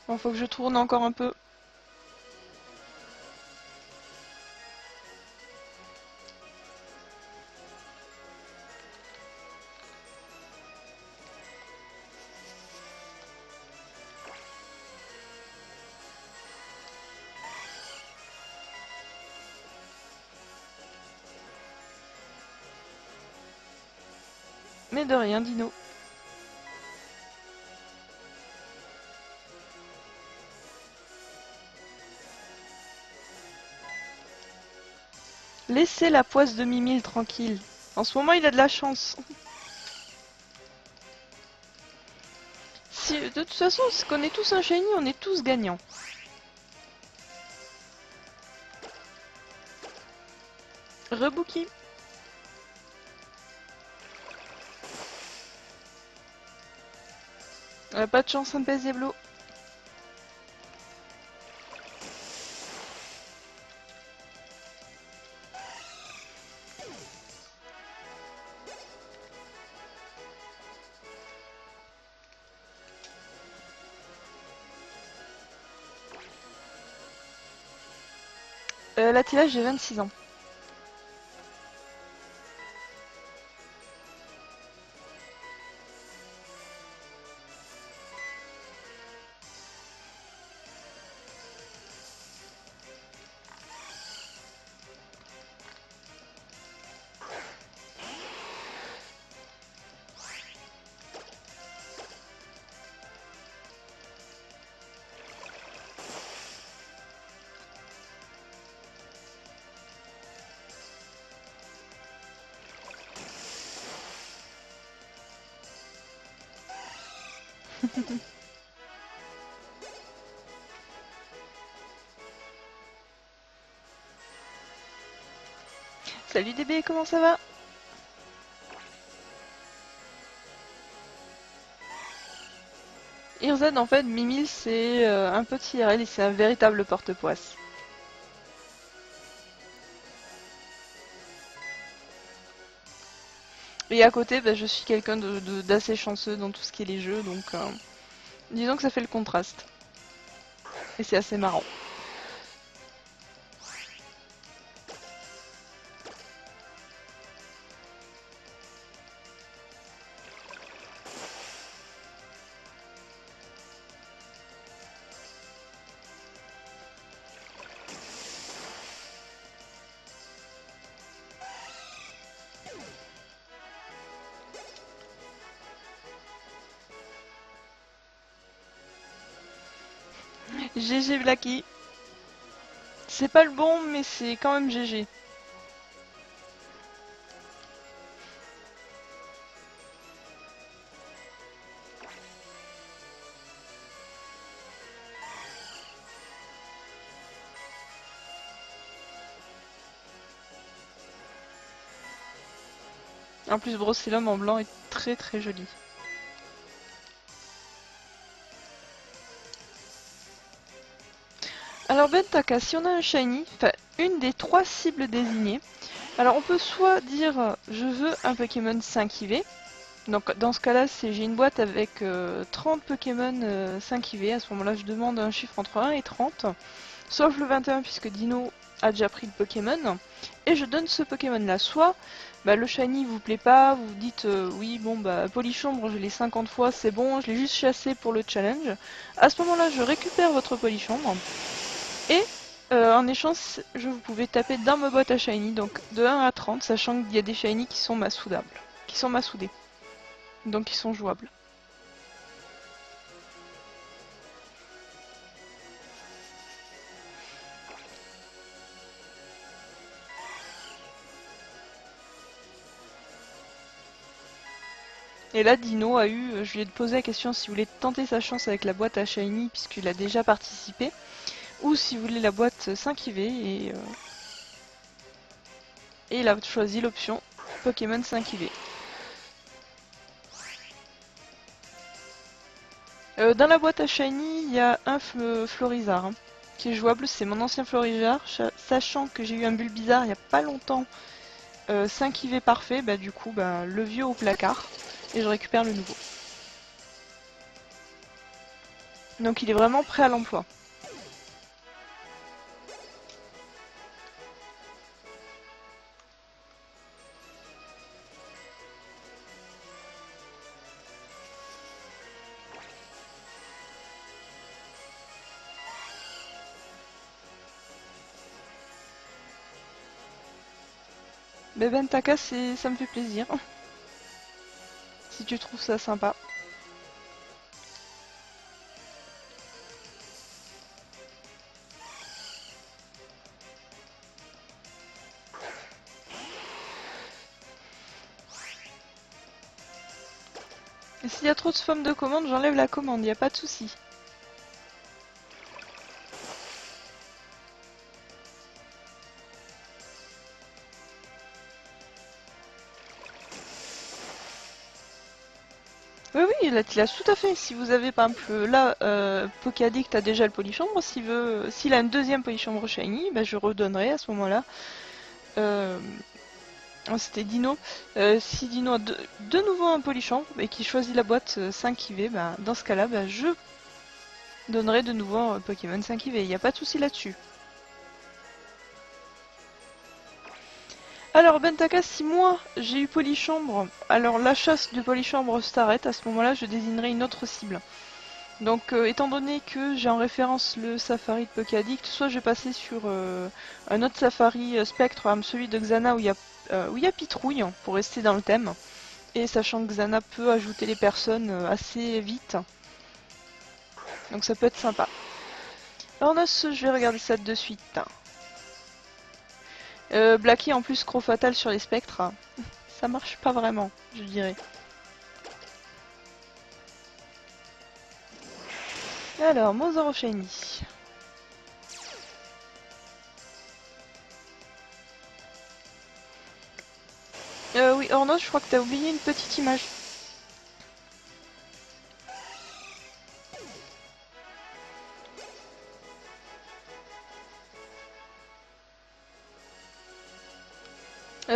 Bon, faut que je tourne encore un peu. Mais de rien, Dino. Laissez la poisse de Mimile tranquille. En ce moment, il a de la chance. Si, de toute façon, c'est qu'on est tous un shiny, on est tous gagnants. Rebookie. Pas de chance, un PS Diablo. L'attillage, j'ai 26 ans. Salut DB, comment ça va? Irzad, en fait, Mimile, c'est un petit IRL et c'est un véritable porte-poisse. Et à côté, bah, je suis quelqu'un d'assez chanceux dans tout ce qui est les jeux, donc disons que ça fait le contraste. Et c'est assez marrant. GG Blacky. C'est pas le bon, mais c'est quand même GG. En plus, Brocellum en blanc est très très joli. Alors Bentaka, si on a un shiny, enfin une des 3 cibles désignées, alors on peut soit dire je veux un Pokémon 5 IV, donc dans ce cas-là j'ai une boîte avec 30 Pokémon 5 IV, à ce moment-là je demande un chiffre entre 1 et 30, sauf le 21 puisque Dino a déjà pris le Pokémon, et je donne ce Pokémon là, soit bah, le shiny vous plaît pas, vous dites oui bon bah Polychambre je l'ai 50 fois, c'est bon, je l'ai juste chassé pour le challenge, à ce moment-là je récupère votre Polychambre, et en échange, vous pouvez taper dans ma boîte à shiny, donc de 1 à 30, sachant qu'il y a des shiny qui sont massoudables, qui sont massoudés, donc qui sont jouables. Et là, Dino a eu, je lui ai posé la question s'il voulait tenter sa chance avec la boîte à shiny, puisqu'il a déjà participé, ou s'il voulait la boîte 5 IV, et il a choisi l'option Pokémon 5 IV. Dans la boîte à shiny, il y a un Florizard hein, qui est jouable, c'est mon ancien Florizard, sachant que j'ai eu un Bulbizarre il n'y a pas longtemps, 5 IV parfait, bah du coup bah, le vieux au placard, et je récupère le nouveau. Donc il est vraiment prêt à l'emploi. Mais Bentaka, ça me fait plaisir. si tu trouves ça sympa. Et s'il y a trop de spam de commande, j'enlève la commande, y a pas de souci. Oui, oui, là, tu l'as tout à fait. Si vous avez, par exemple, là, Pokéaddict a déjà le polychambre. S'il a une deuxième polychambre shiny, bah, je redonnerai à ce moment-là. C'était Dino. Si Dino a de nouveau un polychambre et qu'il choisit la boîte 5 IV, bah, dans ce cas-là, bah, je donnerai de nouveau un Pokémon 5 IV. Il n'y a pas de souci là-dessus. Alors Bentaka, si moi j'ai eu Polychambre, alors la chasse de Polychambre s'arrête, à ce moment-là je désignerai une autre cible. Donc étant donné que j'ai en référence le Safari de Pokéaddict, soit je vais passer sur un autre Safari Spectre, celui de Xana où il y a Pitrouille, pour rester dans le thème. Et sachant que Xana peut ajouter les personnes assez vite, donc ça peut être sympa. Alors je vais regarder ça de suite. Blacky en plus Croc Fatal sur les spectres, ça marche pas vraiment, je dirais. Alors, Mozoro Shiny. Oui, Ornos, je crois que t'as oublié une petite image.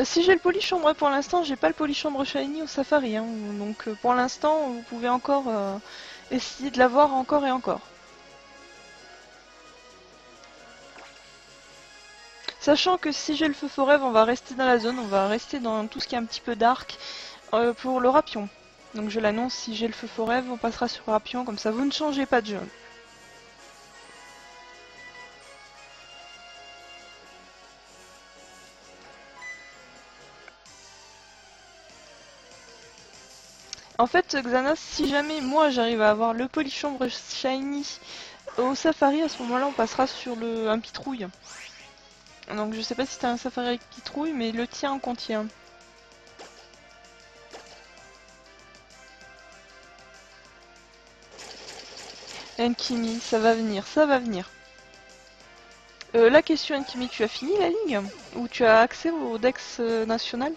Si j'ai le polychambre pour l'instant, j'ai pas le polychambre shiny au safari. Hein, donc pour l'instant, vous pouvez encore essayer de l'avoir encore et encore. Sachant que si j'ai le feu forêt, on va rester dans la zone, on va rester dans tout ce qui est un petit peu dark pour le rapion. Donc je l'annonce, si j'ai le feu forêt, on passera sur rapion, comme ça vous ne changez pas de jaune. En fait, Xana, si jamais moi j'arrive à avoir le polychambre shiny au safari, à ce moment-là on passera sur un pitrouille. Donc je sais pas si t'as un safari avec pitrouille, mais le tien en contient. Enkimi, ça va venir, ça va venir. La question Enkimi, tu as fini la ligne? Ou tu as accès au Dex national?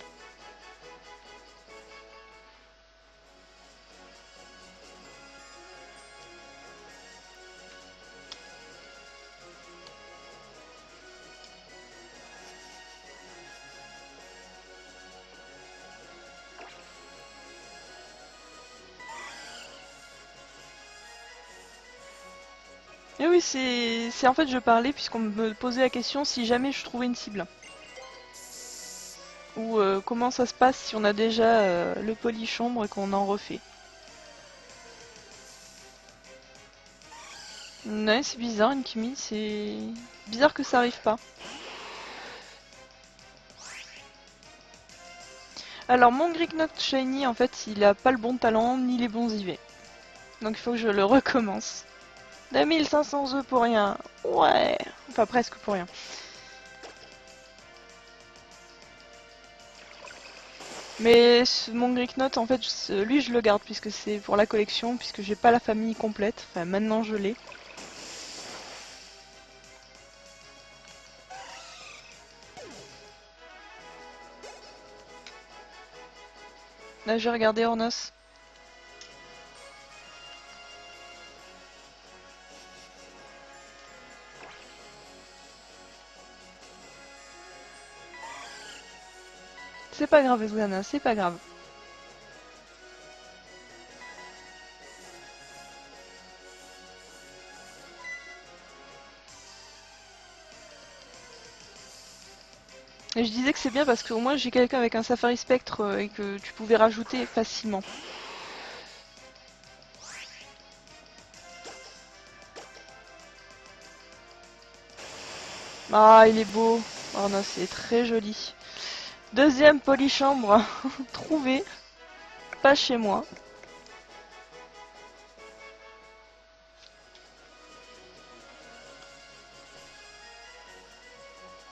Eh oui, c'est en fait je parlais puisqu'on me posait la question si jamais je trouvais une cible. Ou comment ça se passe si on a déjà le polychambre et qu'on en refait. Ouais, c'est bizarre, Enkimi, c'est bizarre que ça arrive pas. Alors mon Gricknock Shiny, en fait, il a pas le bon talent ni les bons IV. Donc il faut que je le recommence. 2500 œufs pour rien. Ouais. Enfin presque pour rien. Mais mon Gricknote, en fait, lui je le garde puisque c'est pour la collection, puisque j'ai pas la famille complète. Enfin maintenant je l'ai. Là j'ai regardé Ornos. C'est pas grave Xana, c'est pas grave. Et je disais que c'est bien parce qu'au moins j'ai quelqu'un avec un Safari Spectre et que tu pouvais rajouter facilement. Ah, il est beau. Ornos, c'est très joli. Deuxième polychambre trouvé. pas chez moi.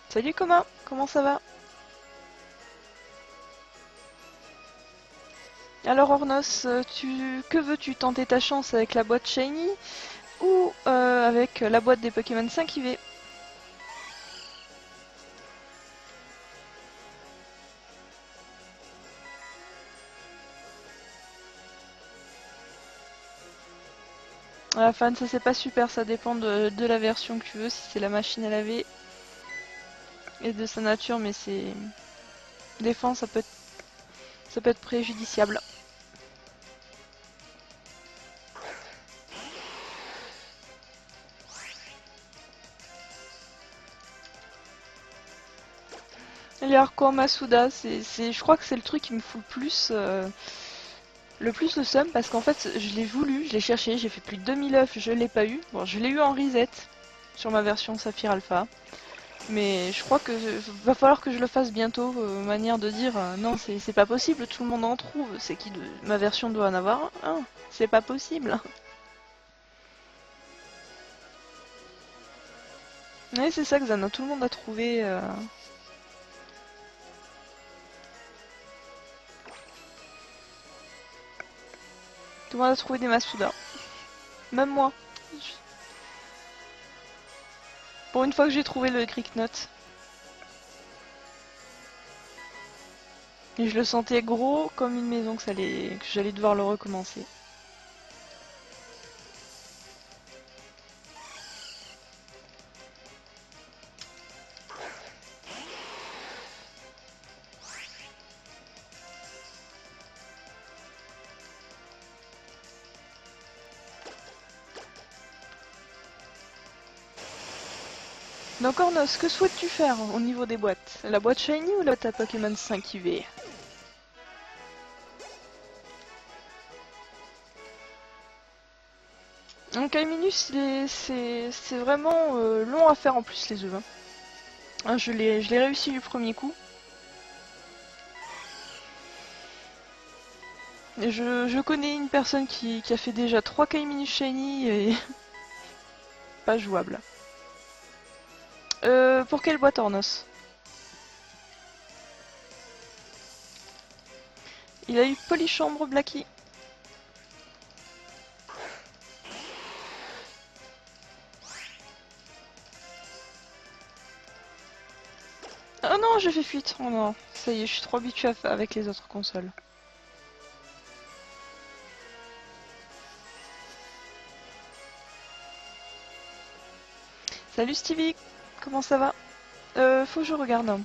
Salut Coma, comment ça va? Alors Ornos, que veux-tu tenter ta chance avec la boîte Shiny ou avec la boîte des Pokémon 5 IV? Fan, ça c'est pas super, ça dépend de la version que tu veux, si c'est la machine à laver et de sa nature, mais c'est... Des fois ça peut être préjudiciable. Les hardcore Masuda, je crois que c'est le truc qui me fout le plus le seum, parce qu'en fait je l'ai voulu, je l'ai cherché, j'ai fait plus de 2000 œufs, je l'ai pas eu. Bon, je l'ai eu en reset sur ma version Saphir Alpha, mais je crois que va falloir que je le fasse bientôt, manière de dire non, c'est pas possible, tout le monde en trouve, ma version doit en avoir un, c'est pas possible. Ouais, c'est ça, Xana, tout le monde a trouvé. Tout le monde a trouvé des Masuda. Même moi. Pour une fois que j'ai trouvé le Cricknut. Et je le sentais gros comme une maison que j'allais devoir le recommencer. Donc Ornos, que souhaites-tu faire au niveau des boîtes? La boîte Shiny ou la boîte à Pokémon 5 IV? Donc Kaiminus, c'est vraiment long à faire en plus les œufs. Hein, je l'ai réussi du premier coup. Et je connais une personne qui a fait déjà 3 Kaiminus Shiny et pas jouable. Pour quelle boîte Ornos? Il a eu Polychambre Blacky. Oh non, j'ai fait fuite. Oh non, ça y est, je suis trop habituée avec les autres consoles. Salut Stevie, comment ça va? Faut que je regarde.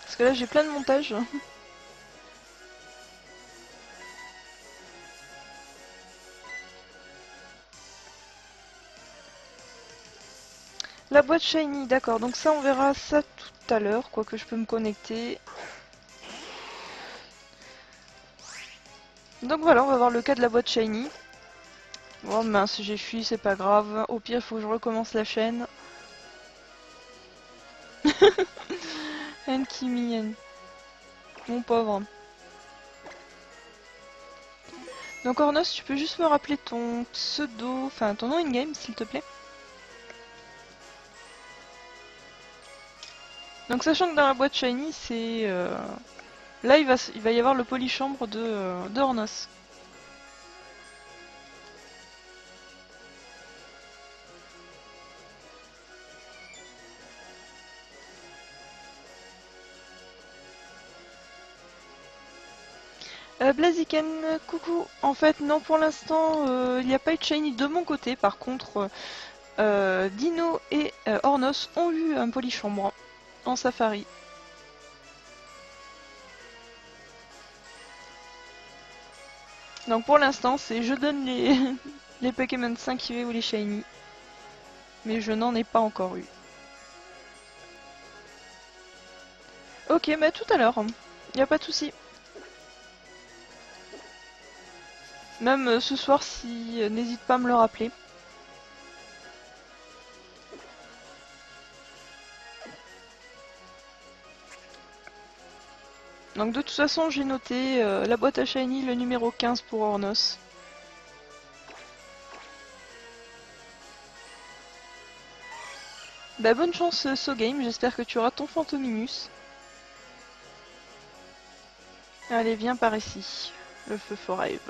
Parce que là j'ai plein de montages. La boîte Shiny, d'accord, donc ça on verra ça tout à l'heure, quoique je peux me connecter. Donc voilà, on va voir le cas de la boîte Shiny. Oh mince, j'ai fui, c'est pas grave. Au pire, il faut que je recommence la chaîne. Enkimi, mon pauvre. Donc Ornos, tu peux juste me rappeler ton pseudo, enfin ton nom in-game s'il te plaît. Donc sachant que dans la boîte Shiny, c'est... Là, il va y avoir le polychambre de Ornos. Blaziken, coucou. En fait, non, pour l'instant, il n'y a pas eu de Shiny de mon côté. Par contre, Dino et Ornos ont eu un polychambre en safari. Donc pour l'instant, c'est je donne les, les Pokémon 5 IV ou les Shiny. Mais je n'en ai pas encore eu. Ok, mais tout à l'heure. Y a pas de souci. Même ce soir, si n'hésite pas à me le rappeler. Donc de toute façon j'ai noté la boîte à shiny, le numéro 15 pour Ornos. Bah bonne chance SoGame, j'espère que tu auras ton Fantominus. Allez viens par ici, le feu forever.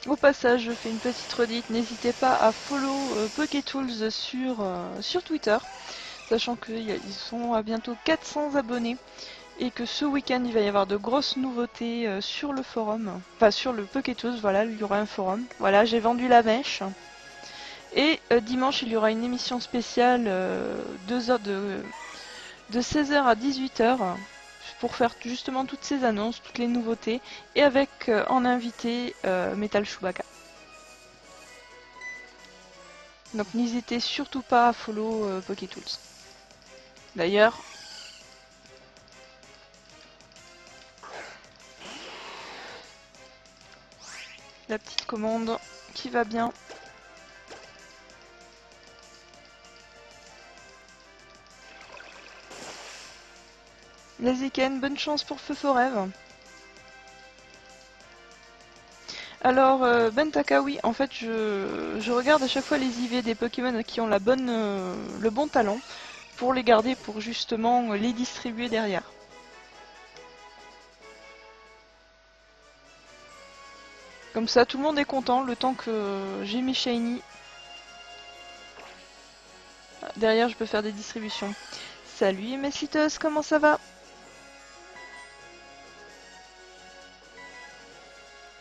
Au passage, je fais une petite redite, n'hésitez pas à follow PokéTools sur Twitter, sachant qu'ils sont à bientôt 400 abonnés et que ce week-end il va y avoir de grosses nouveautés sur le forum, enfin sur le PokéTools, voilà, il y aura un forum. Voilà, j'ai vendu la mèche. Et dimanche, il y aura une émission spéciale 2 heures de 16h à 18h pour faire justement toutes ces annonces, toutes les nouveautés, et avec en invité Metal Chewbacca. Donc n'hésitez surtout pas à follow PokéTools. D'ailleurs, la petite commande qui va bien. Laziken, bonne chance pour Feu Forêve. Alors, Bentaka, oui, en fait, je regarde à chaque fois les IV des Pokémon qui ont le bon talent pour les garder, pour justement les distribuer derrière. Comme ça, tout le monde est content le temps que j'ai mes shiny. Derrière, je peux faire des distributions. Salut Messitos, comment ça va?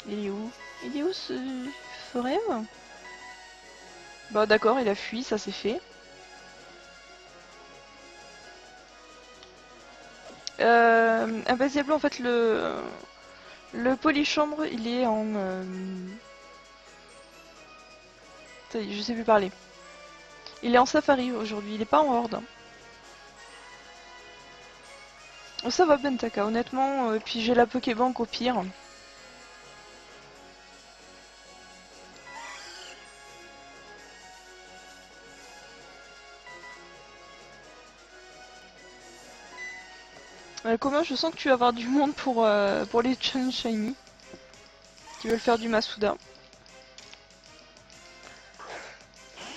Il est où? Il est où ce forêt? Bah d'accord, il a fui, ça c'est fait. Ah bah Diablo, en fait, le polychambre, il est en... je sais plus parler. Il est en safari aujourd'hui, il est pas en horde. Oh, ça va Bentaka, honnêtement, puis j'ai la Pokébank au pire. Comment je sens que tu vas avoir du monde pour les challenges shiny qui veulent faire du Masuda.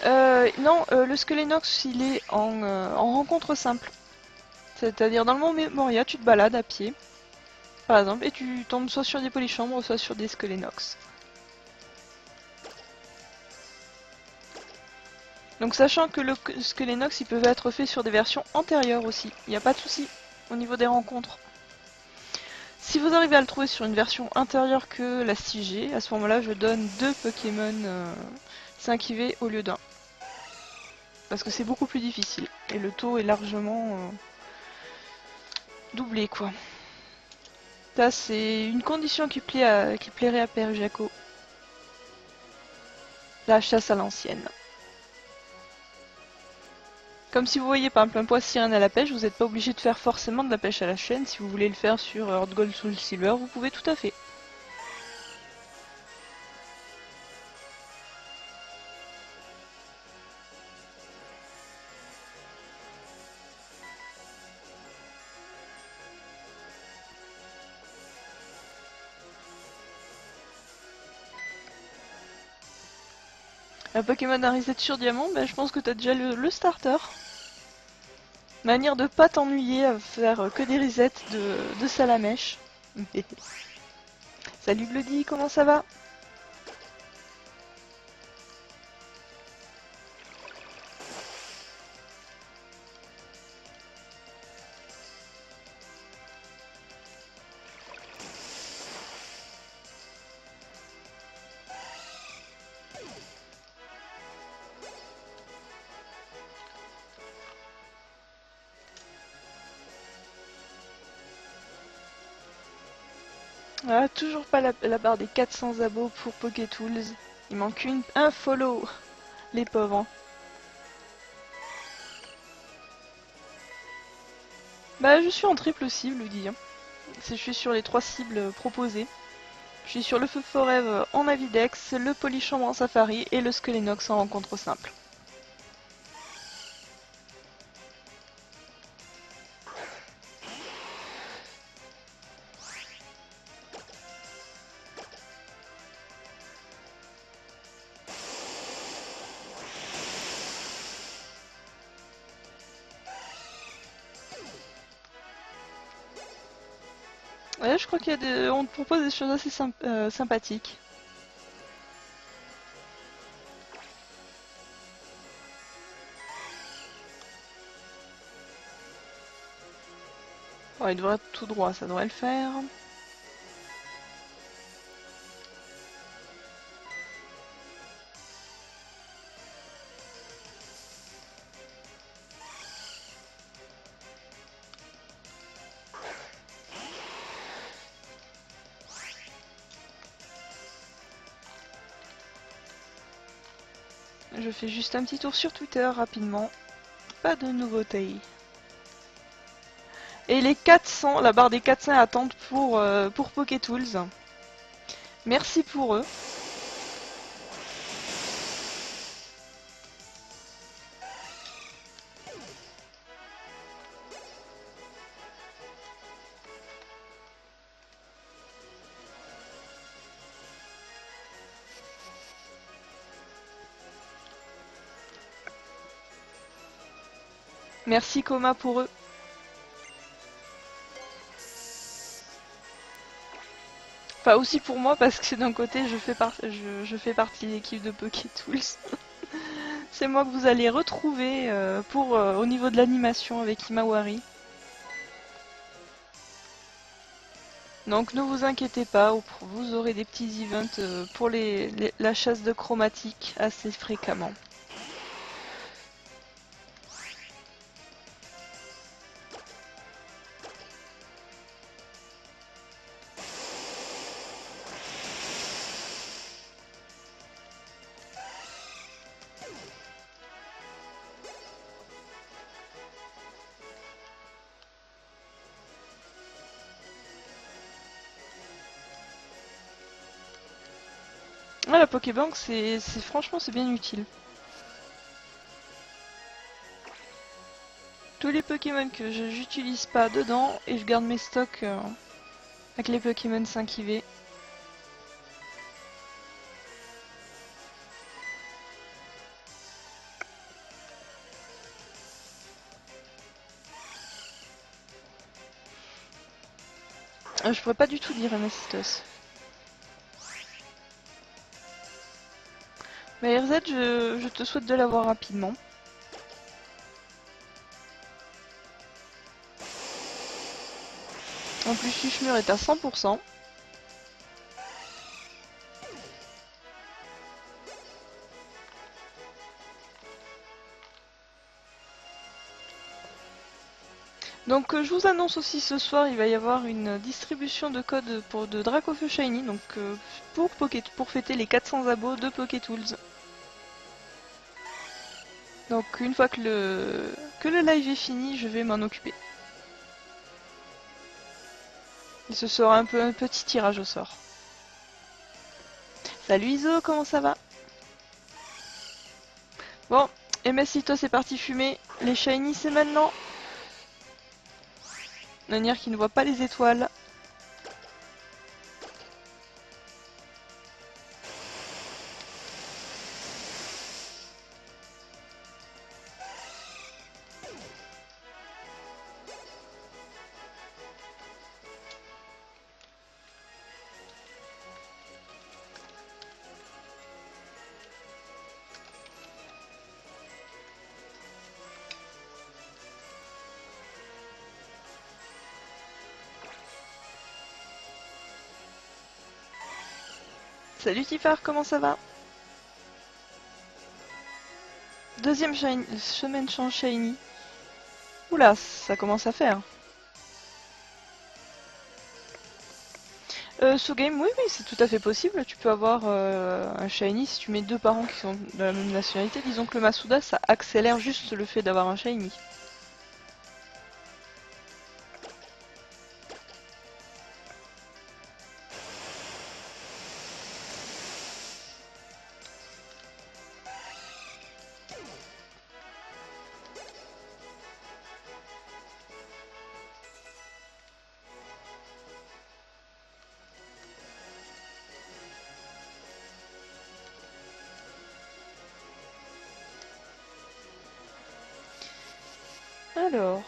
Non, le Skelenox il est en rencontre simple. C'est-à-dire dans le Mont Moria, tu te balades à pied, par exemple, et tu tombes soit sur des polychambres, soit sur des Skelenox. Donc sachant que le Skelenox il peut être fait sur des versions antérieures aussi, il n'y a pas de souci au niveau des rencontres. Si vous arrivez à le trouver sur une version intérieure que la 6G, à ce moment-là je donne 2 Pokémon 5 IV au lieu d'un. Parce que c'est beaucoup plus difficile, et le taux est largement doublé quoi. Ça c'est une condition qui plairait à Père Jaco. La chasse à l'ancienne. Comme si vous voyez par exemple un poissirène à la pêche, vous n'êtes pas obligé de faire forcément de la pêche à la chaîne. Si vous voulez le faire sur Earth Gold Soul Silver, vous pouvez tout à fait. Un Pokémon à reset sur diamant, ben, je pense que tu as déjà le starter. Manière de pas t'ennuyer à faire que des resets de Salamèche. Salut Bloody, comment ça va? Ah, toujours pas la barre des 400 abos pour PokéTools. Il manque un follow. Les pauvres. Hein. Bah je suis en triple cible, dit. Je suis sur les 3 cibles proposées. Je suis sur le Feu Forever en Avidex, le Polichambre en Safari et le Skelenox en rencontre simple. Ouais, je crois qu'il y a des... on te propose des choses assez sympathiques. Bon, il devrait être tout droit, ça devrait le faire. Je fais juste un petit tour sur Twitter rapidement. Pas de nouveautés. Et les 400, la barre des 400 attendent pour Poketools. Merci pour eux. Merci Coma pour eux. Enfin aussi pour moi parce que d'un côté je fais partie de l'équipe de Poketools. C'est moi que vous allez retrouver au niveau de l'animation avec Himawari. Donc ne vous inquiétez pas, vous aurez des petits events pour la chasse de chromatiques assez fréquemment. Ah, la Pokébank, franchement c'est bien utile. Tous les Pokémon que j'utilise pas dedans et je garde mes stocks avec les Pokémon 5 IV. Je pourrais pas du tout dire Anacitos. Mais RZ, je te souhaite de l'avoir rapidement. En plus, Chuchmur est à 100%. Donc je vous annonce aussi ce soir, il va y avoir une distribution de codes de Dracofeu Shiny, donc pour fêter les 400 abos de Poketools. Donc une fois que le live est fini, je vais m'en occuper. Et ce sera un petit tirage au sort. Salut Iso, comment ça va? Bon, MSito c'est parti fumer, les Shiny c'est maintenant. Nanière qui ne voit pas les étoiles. Salut Tifar, comment ça va? Deuxième semaine sans Shiny. Oula, ça commence à faire. Ce game, oui, c'est tout à fait possible. Tu peux avoir un Shiny si tu mets 2 parents qui sont de la même nationalité. Disons que le Masuda, ça accélère juste le fait d'avoir un Shiny. Alors,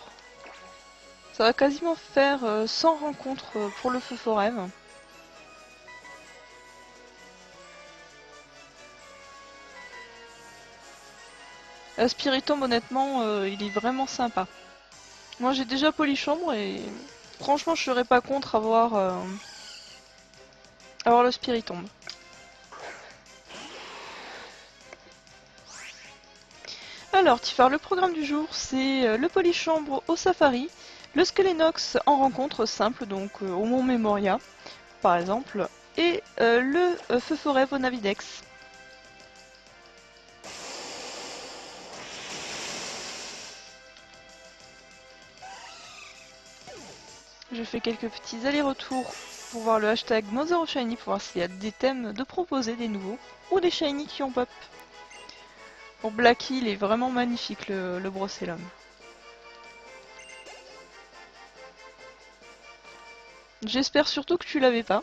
ça va quasiment faire 100 rencontres pour le feu forêt. Spiritomb, honnêtement, il est vraiment sympa. Moi j'ai déjà Polychambre et franchement je serais pas contre avoir le Spiritomb. Alors Tifar, le programme du jour c'est le Polychambre au Safari, le Skelenox en rencontre simple, donc au Mont Memoria par exemple, et le Feu Forêt au Navidex. Je fais quelques petits allers-retours pour voir le hashtag Mother of Shiny pour voir s'il y a des thèmes de proposer, des nouveaux, ou des Shiny qui ont pop. Pour Blacky, il est vraiment magnifique le Brocellum. J'espère surtout que tu l'avais pas.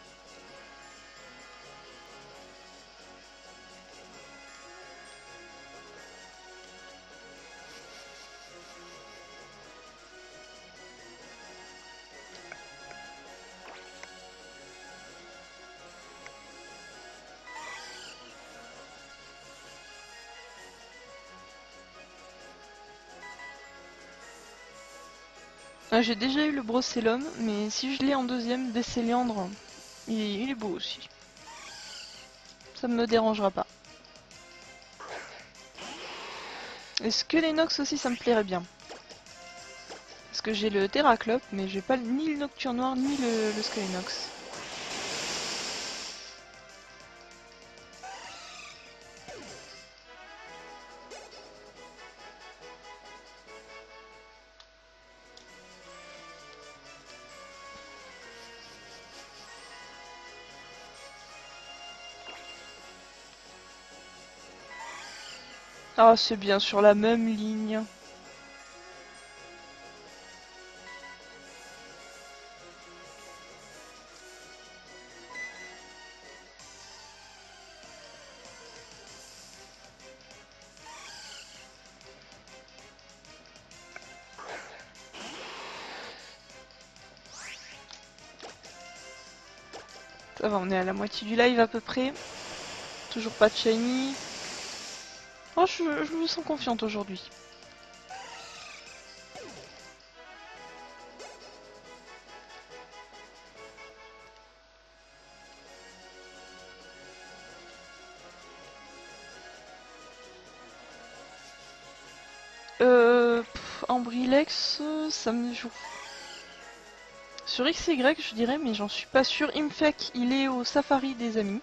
Ah, j'ai déjà eu le Brocellum, mais si je l'ai en deuxième, des Céliandres, il est beau aussi. Ça ne me dérangera pas. Est-ce que l'Enox aussi, ça me plairait bien? Parce que j'ai le Terraclope, mais j'ai pas ni le Nocturne Noir, ni le Skynox. Ah, c'est bien sur la même ligne. Ça va, on est à la moitié du live à peu près. Toujours pas de shiny. Oh, je me sens confiante aujourd'hui. Ambrilex, ça me joue. Sur XY, je dirais, mais j'en suis pas sûr. Imfek, il est au Safari des amis.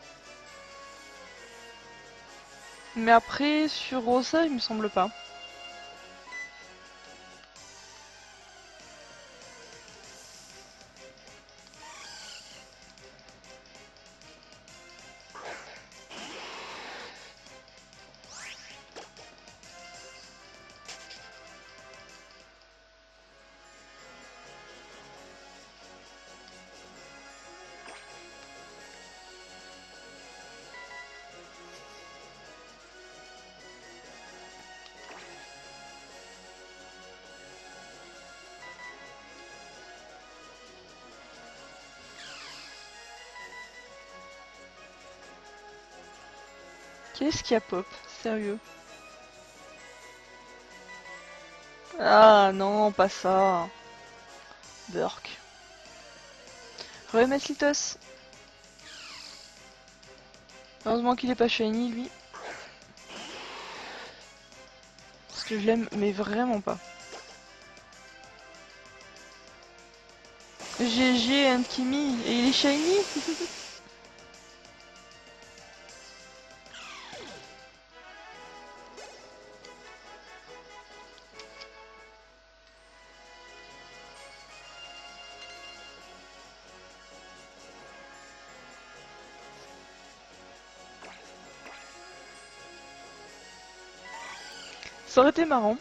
Mais après, sur Rosa, il me semble pas. Qu'est-ce qu'il y a pop? Sérieux? Ah non, pas ça. Burk. Remettre Litos. Heureusement qu'il est pas shiny, lui. Parce que je l'aime, mais vraiment pas. GG and Kimi, et il est shiny. Ça aurait été marrant.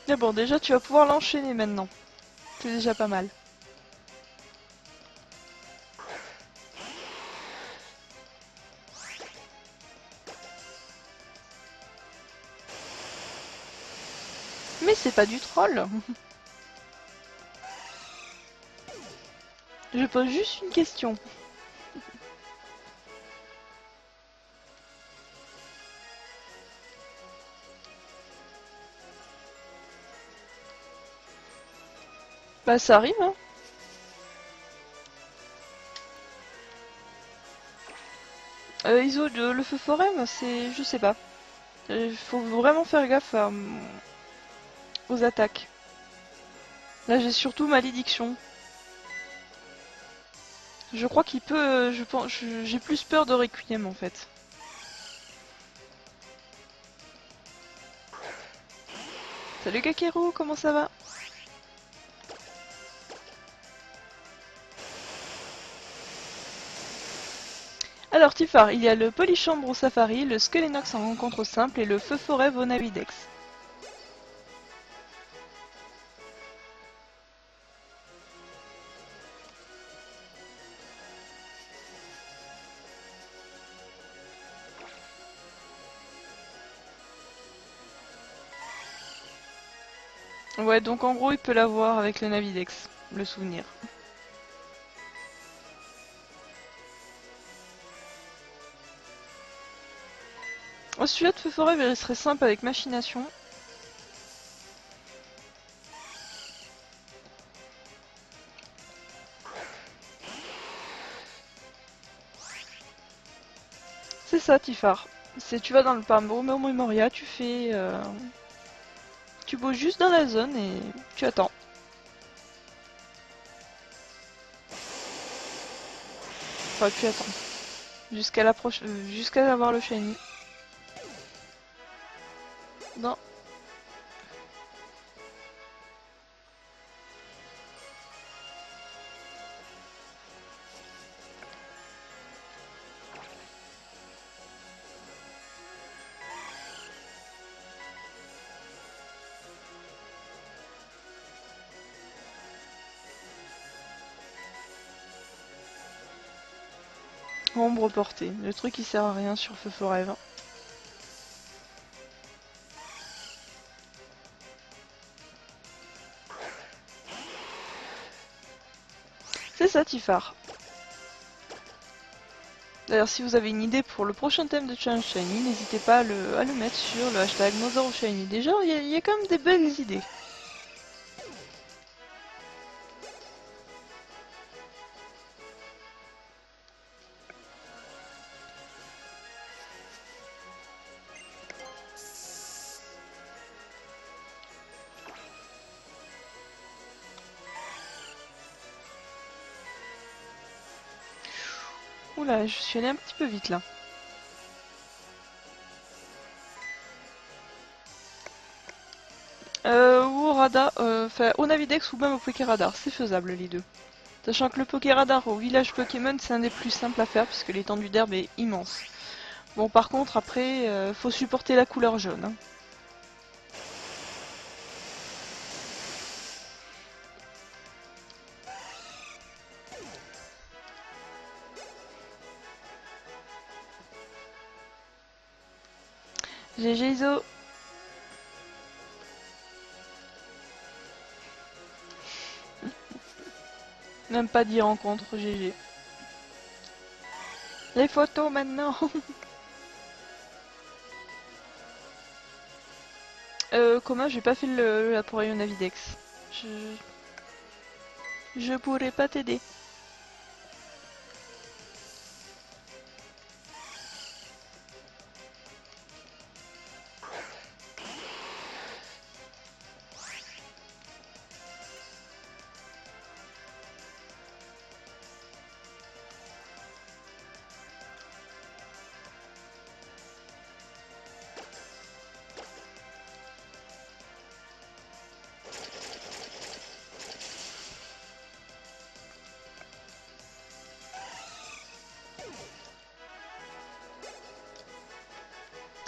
Mais bon, déjà tu vas pouvoir l'enchaîner maintenant. C'est déjà pas mal. Mais c'est pas du troll. Je pose juste une question. Bah ça arrive, hein. Iso, le feu forêt, moi, c'est... je sais pas. Il faut vraiment faire gaffe aux attaques. Là j'ai surtout malédiction. Je crois qu'il peut... je pense, j'ai plus peur de Requiem en fait. Salut Kakeru, comment ça va? Alors Tifar, il y a le Polychambre au Safari, le Skelenox en rencontre simple et le Feu Forêt Vonavidex. Ouais, donc en gros il peut l'avoir avec le Navidex, le souvenir. Oh, celui-là de Feu Forêt il serait simple avec Machination. C'est ça Tifar. Tu vas dans le Romeo Memoria, tu fais... tu bouges juste dans la zone et tu attends. Enfin tu attends. Jusqu'à avoir le shiny. Non. Ombre portée. Le truc qui sert à rien sur Feu Forêt. C'est ça Tifar. D'ailleurs, si vous avez une idée pour le prochain thème de Challenge Shiny, n'hésitez pas à le mettre sur le hashtag NoZoroShiny. Déjà, il y a quand même des belles idées. Oula, je suis allée un petit peu vite là. Ou au radar, enfin au Navidex ou même au Pokéradar, c'est faisable les deux. Sachant que le Pokéradar au village Pokémon c'est un des plus simples à faire puisque l'étendue d'herbe est immense. Bon par contre après, faut supporter la couleur jaune. Hein. GG Iso. Même pas d'y rencontre, GG. Les photos maintenant. Comment j'ai pas fait le Vaporeon Navidex. Je... Je pourrais pas t'aider.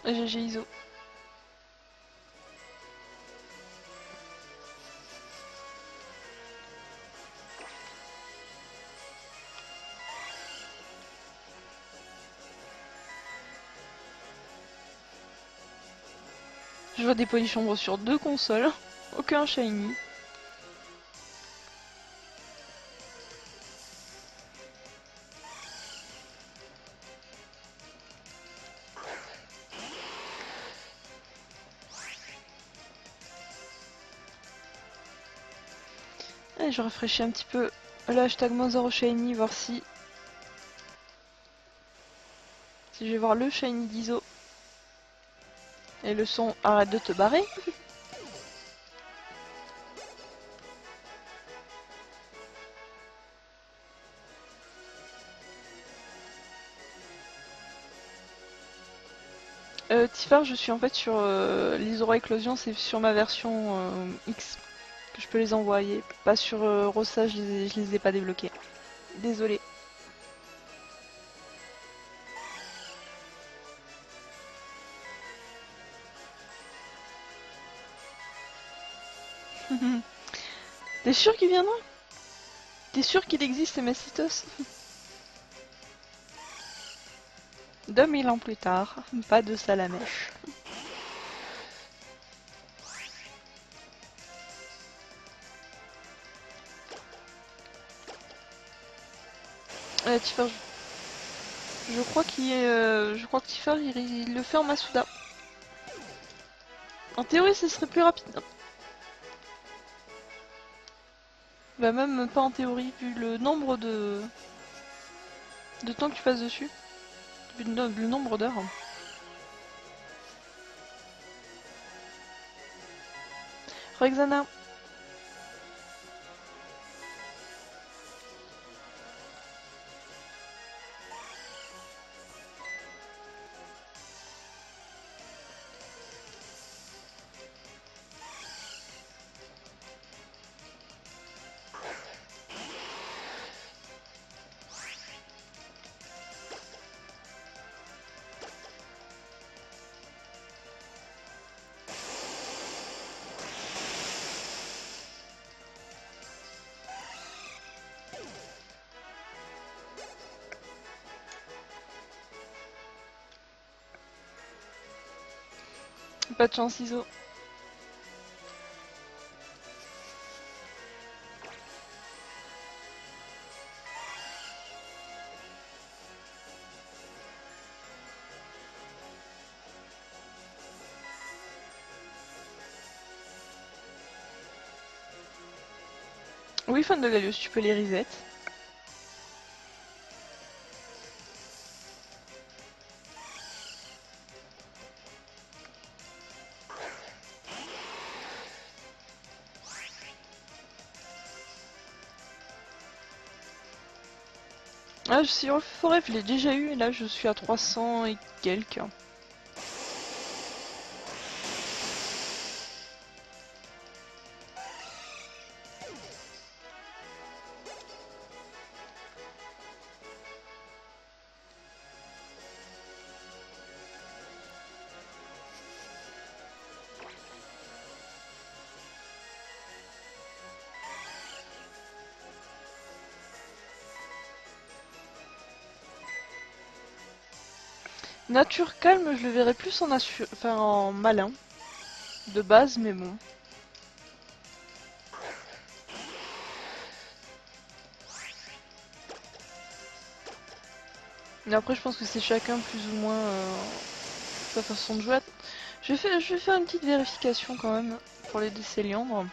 GG Iso. Je vois des polichambres sur 2 consoles. Aucun shiny. Allez, je rafraîchis un petit peu le hashtag Mother Shiny, voir si je vais voir le shiny d'Iso. Et le son, arrête de te barrer. Tifar, je suis en fait sur l'Isora Éclosion, c'est sur ma version X que je peux les envoyer. Pas sur Rossa, je les ai pas débloqués. Désolée. T'es sûr qu'il viendra? T'es sûr qu'il existe, Macitos? 2000 ans plus tard, pas de Salamèche. Tifar, je crois je crois que Tifar il le fait en Masuda. En théorie, ce serait plus rapide. Bah même pas en théorie, vu le nombre de temps que tu passes dessus. Vu le nombre d'heures. Rexana. Pas de chance, ISO. Oui, fan de Gallius, tu peux les reset. Ah, si Forêt, je l'ai déjà eu, et là je suis à 300 et quelques. Nature calme, je le verrais plus enfin, en malin. De base, mais bon. Mais après, je pense que c'est chacun plus ou moins sa façon de jouer. Je vais faire une petite vérification quand même pour les décès liandres.